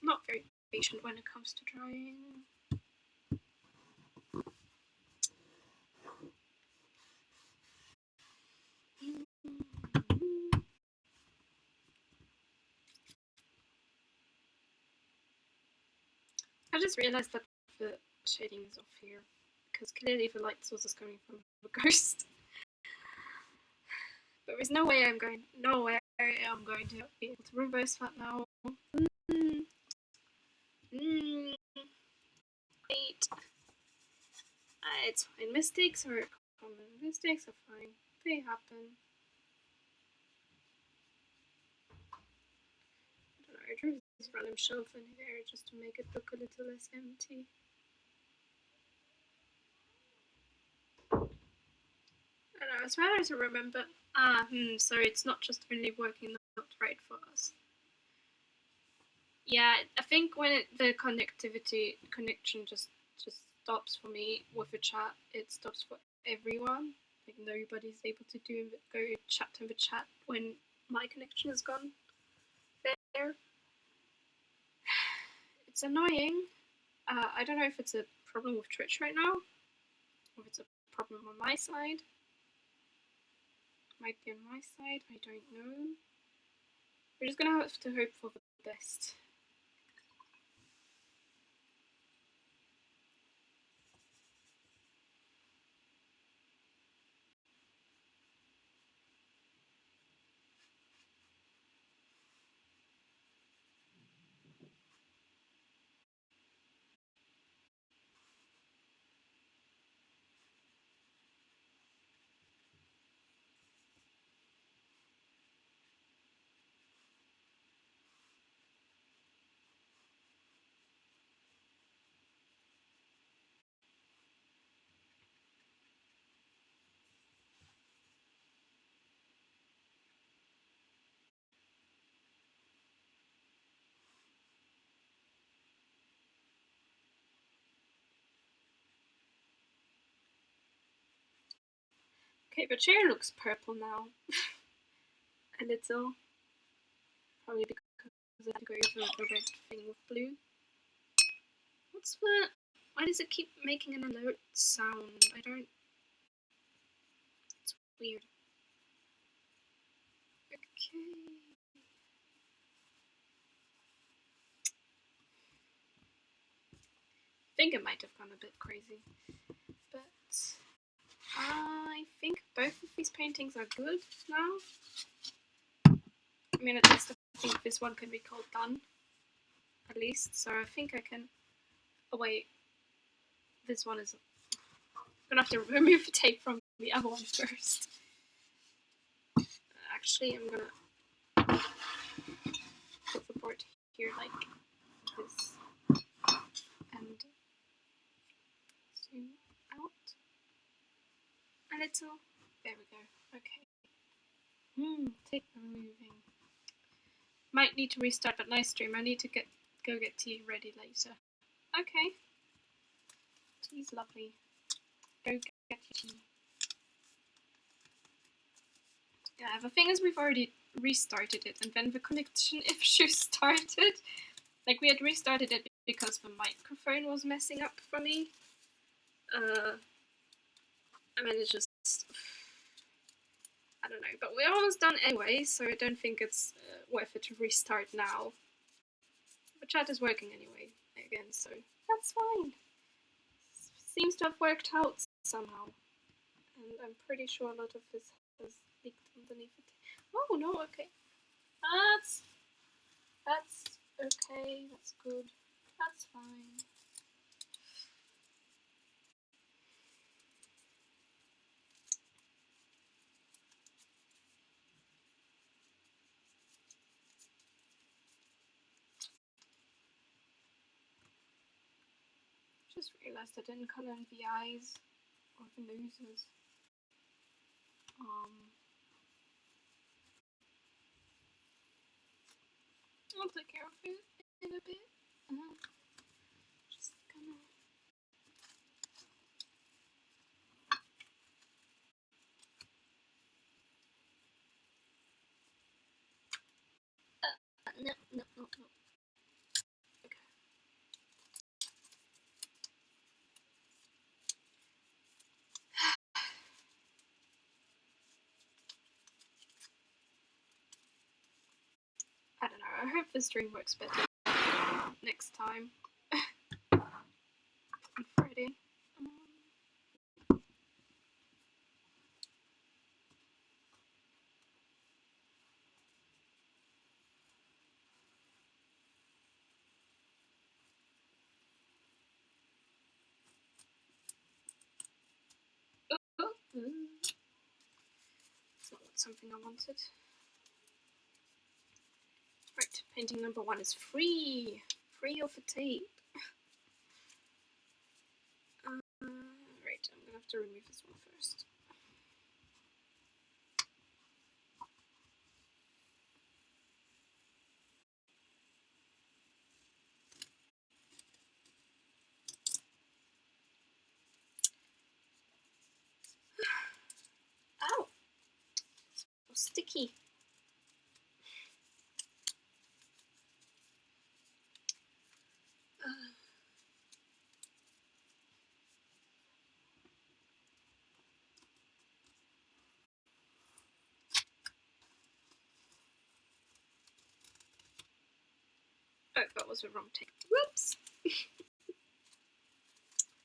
I'm not very patient when it comes to drying. I just realized that the shading is off here because clearly the light source is coming from the ghost. But there's no way I'm going to be able to reverse that now. Wait. It's fine. Mistakes are common. Mistakes are fine. They happen. I don't know, I drew this random shelf in here just to make it look a little less empty. I don't know, as far as I remember. So it's not just only working out right for us. Yeah, I think when the connection just stops for me with a chat, it stops for everyone. Like nobody's able to go chat in the chat when my connection is gone. There. It's annoying. I don't know if it's a problem with Twitch right now, or if it's a problem on my side. Might be on my side, I don't know. We're just gonna have to hope for the best. Okay, the chair looks purple now. A little. Probably because I had to go over the red thing with blue. What's the... Why does it keep making an alert sound? I don't... It's weird. Okay. I think it might have gone a bit crazy. But... I think both of these paintings are good now. I mean, at least I think this one can be called done. At least, so I think I can... Oh wait. This one is... I'm gonna have to remove the tape from the other one first. Actually, I'm gonna put the board here like this and zoom out a little. There we go. Okay. Tape removing. Might need to restart that live stream. I need to go get tea ready later. Okay. Tea's lovely. Go get your tea. Yeah, the thing is we've already restarted it and then the connection issue started. Like we had restarted it because the microphone was messing up for me. I mean it's just... I don't know, but we're almost done anyway, so I don't think it's worth it to restart now. The chat is working anyway, again, so that's fine. Seems to have worked out somehow. And I'm pretty sure a lot of this has leaked underneath it. Oh, no, okay. That's okay, that's good. That's fine. Just realized I didn't color in the eyes or the noses. I'll take care of it in a bit. Just gonna... No. Okay. I don't know, I hope the stream works better next time. On Friday. It's not something I wanted. Right, painting number 1 is free. Free of the tape. Right, I'm gonna have to remove this one first. Ow! So sticky. Oh, that was the wrong tape. Whoops!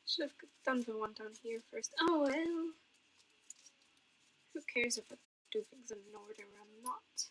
Should have done the one down here first. Oh well. Who cares if I do things in order or not?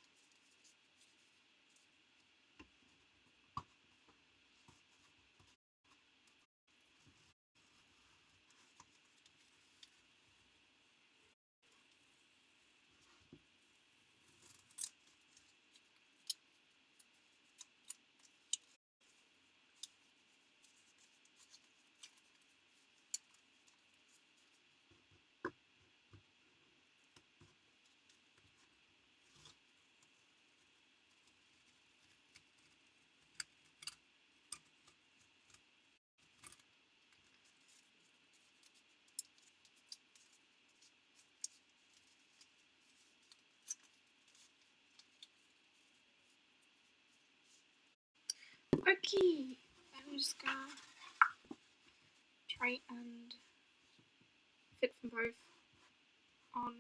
sticky. I'm just gonna try and fit them both on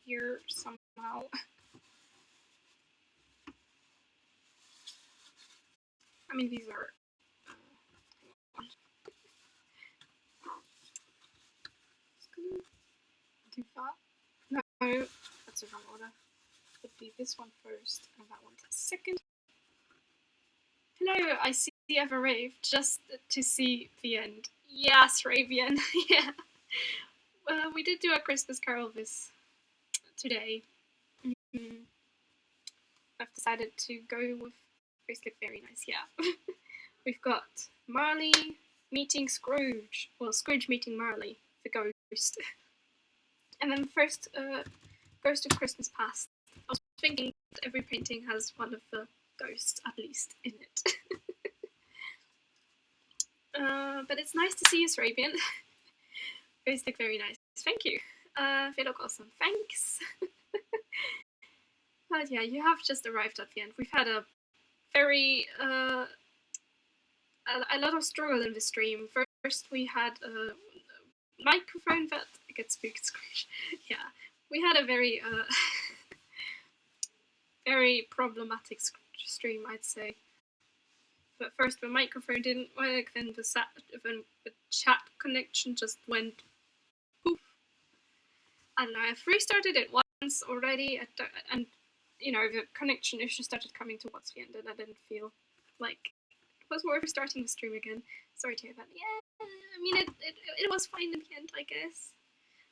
here somehow. I mean, these are. Just gonna do that. No, that's the wrong order. Would be this one first and that one second. Hello, I see I've arrived just to see the end. Yes, Ravian. Yeah. Well, we did do a Christmas Carol this today. I've decided to go with Basically Very Nice, yeah. We've got Marley meeting Scrooge. Well, Scrooge meeting Marley, the ghost. And then the first Ghost of Christmas Past. I was thinking that every painting has one of the ghosts, at least, in it. But it's nice to see you, Srabian. Basically Very Nice. Thank you. They look awesome. Thanks. But yeah, you have just arrived at the end. We've had a very a lot of struggle in the stream. First, we had a microphone that gets spooked. Yeah, we had a very very problematic stream, I'd say. But first, the microphone didn't work. Then the chat connection just went poof. I don't know. I've restarted it once already, and you know the connection issue started coming towards the end, and I didn't feel like it was worth restarting the stream again. Sorry to hear that. Yeah, I mean it was fine in the end, I guess.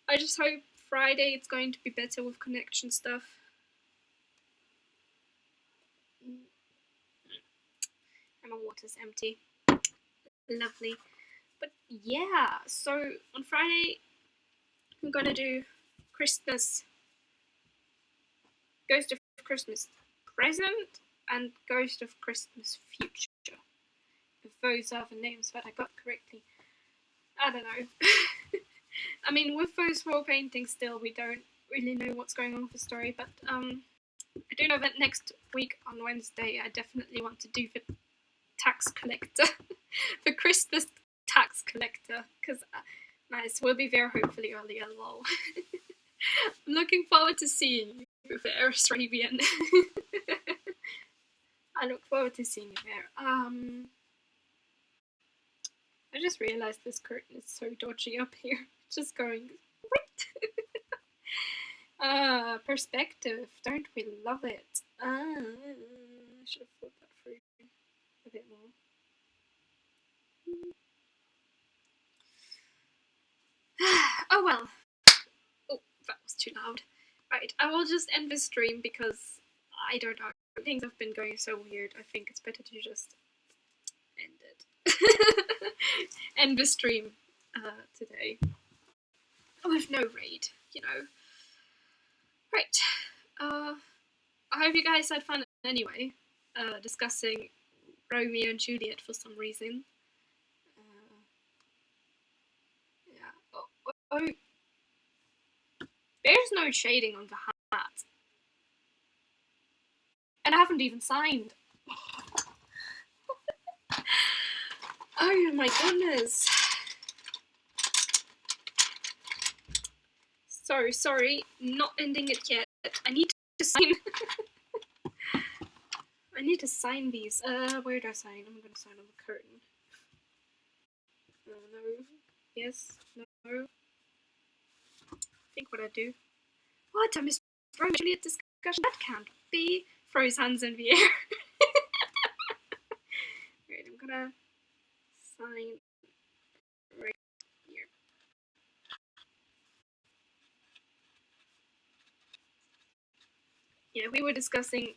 I just hope Friday it's going to be better with connection stuff. And my water's empty. Lovely. But yeah, so on Friday I'm gonna do Christmas, Ghost of Christmas Present and Ghost of Christmas Future. If those are the names that I got correctly. I don't know. I mean, with those four paintings still, we don't really know what's going on with the story, but I do know that next week on Wednesday I definitely want to do the tax collector. The Christmas tax collector, because nice, we'll be there hopefully earlier, lol. I'm looking forward to seeing you there, Srabian. I look forward to seeing you there. I just realized this curtain is so dodgy up here. Just going perspective. Don't we love it? I should have thought that through a bit more. Oh well. Oh, that was too loud. Right, I will just end this stream because I don't know. Things have been going so weird. I think it's better to just end it. End the stream today. With no raid, you know. Right. I hope you guys had fun anyway, discussing Romeo and Juliet for some reason. Yeah. Oh, there's no shading on the hat. And I haven't even signed. Oh my goodness. So sorry, not ending it yet. I need to sign. I need to sign these. Where do I sign? I'm gonna sign on the curtain. No. Yes. No. I think what I do. What? I missed Romeo and Juliet discussion. That can't be. Throws hands in the air. Right, I'm gonna sign right here. Yeah, we were discussing.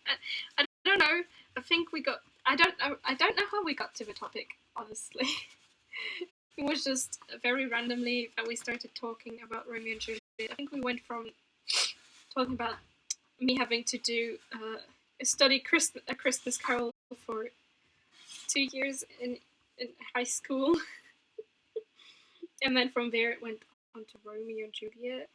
I don't know. I think we got. I don't know how we got to the topic. Honestly, it was just very randomly that we started talking about Romeo and Juliet. I think we went from talking about me having to do study a Christmas Carol for 2 years in high school, and then from there it went on to Romeo and Juliet.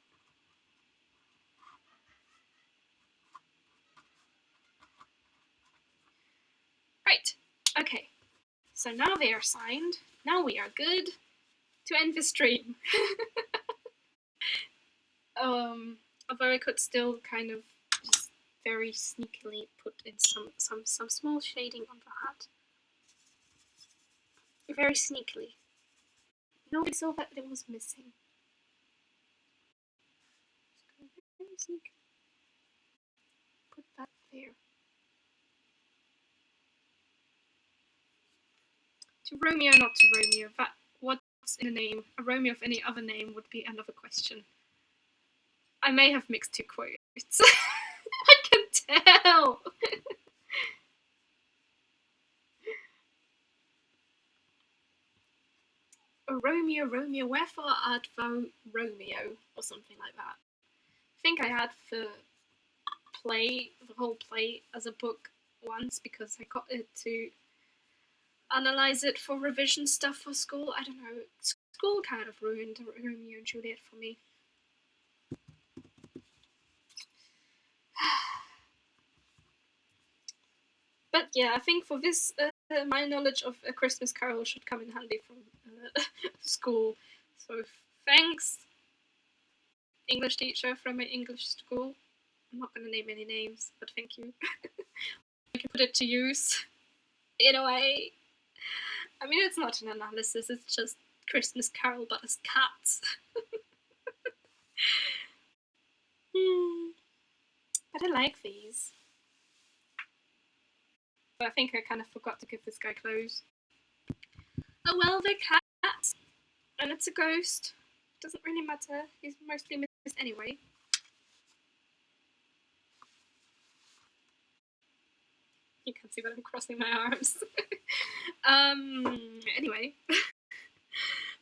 Right. Okay. So now they are signed. Now we are good to end the stream. Although I could still kind of just very sneakily put in some small shading on the hat. Very sneakily. Nobody saw that it was missing. Very sneakily. Put that there. To Romeo, not to Romeo. That what's in a name? A Romeo of any other name would be another question. I may have mixed two quotes. I can tell. Oh, Romeo, Romeo, wherefore art thou Romeo? Or something like that. I think I had the whole play as a book once because I got it to analyze it for revision stuff for school. I don't know. School kind of ruined Romeo and Juliet for me. But yeah, I think for this, my knowledge of A Christmas Carol should come in handy from school. So thanks, English teacher from my English school. I'm not going to name any names, but thank you. I can put it to use in a way. I mean, it's not an analysis, it's just Christmas Carol but as cats. But I like these. But I think I kind of forgot to give this guy clothes. Oh well, they're cats. And it's a ghost. Doesn't really matter. He's mostly missed anyway. You can see that I'm crossing my arms. Anyway.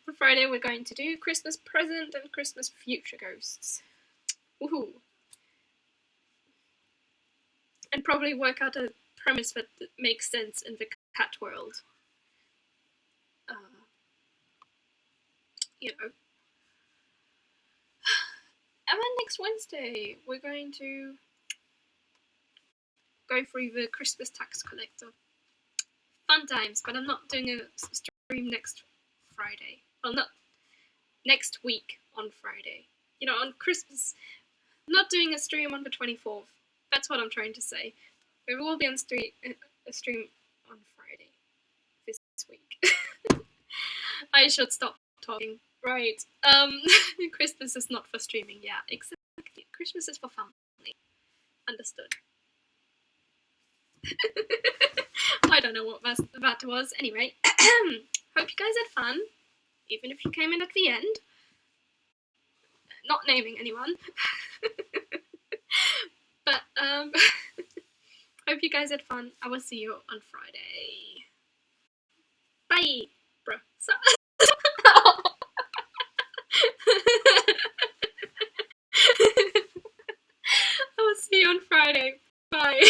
For Friday we're going to do Christmas present and Christmas future ghosts. Woohoo! And probably work out a premise that makes sense in the cat world. You know. And then next Wednesday we're going to go through the Christmas tax collector. Fun times, but I'm not doing a stream next Friday. Well, not next week on Friday. You know, on Christmas. I'm not doing a stream on the 24th. That's what I'm trying to say. We will be on a stream on Friday this week. I should stop talking. Right. Christmas is not for streaming. Yeah, exactly. Christmas is for family. Understood. I don't know what that was. Anyway, hope you guys had fun, even if you came in at the end. Not naming anyone. But, hope you guys had fun. I will see you on Friday. Bye, bro. I will see you on Friday. Bye.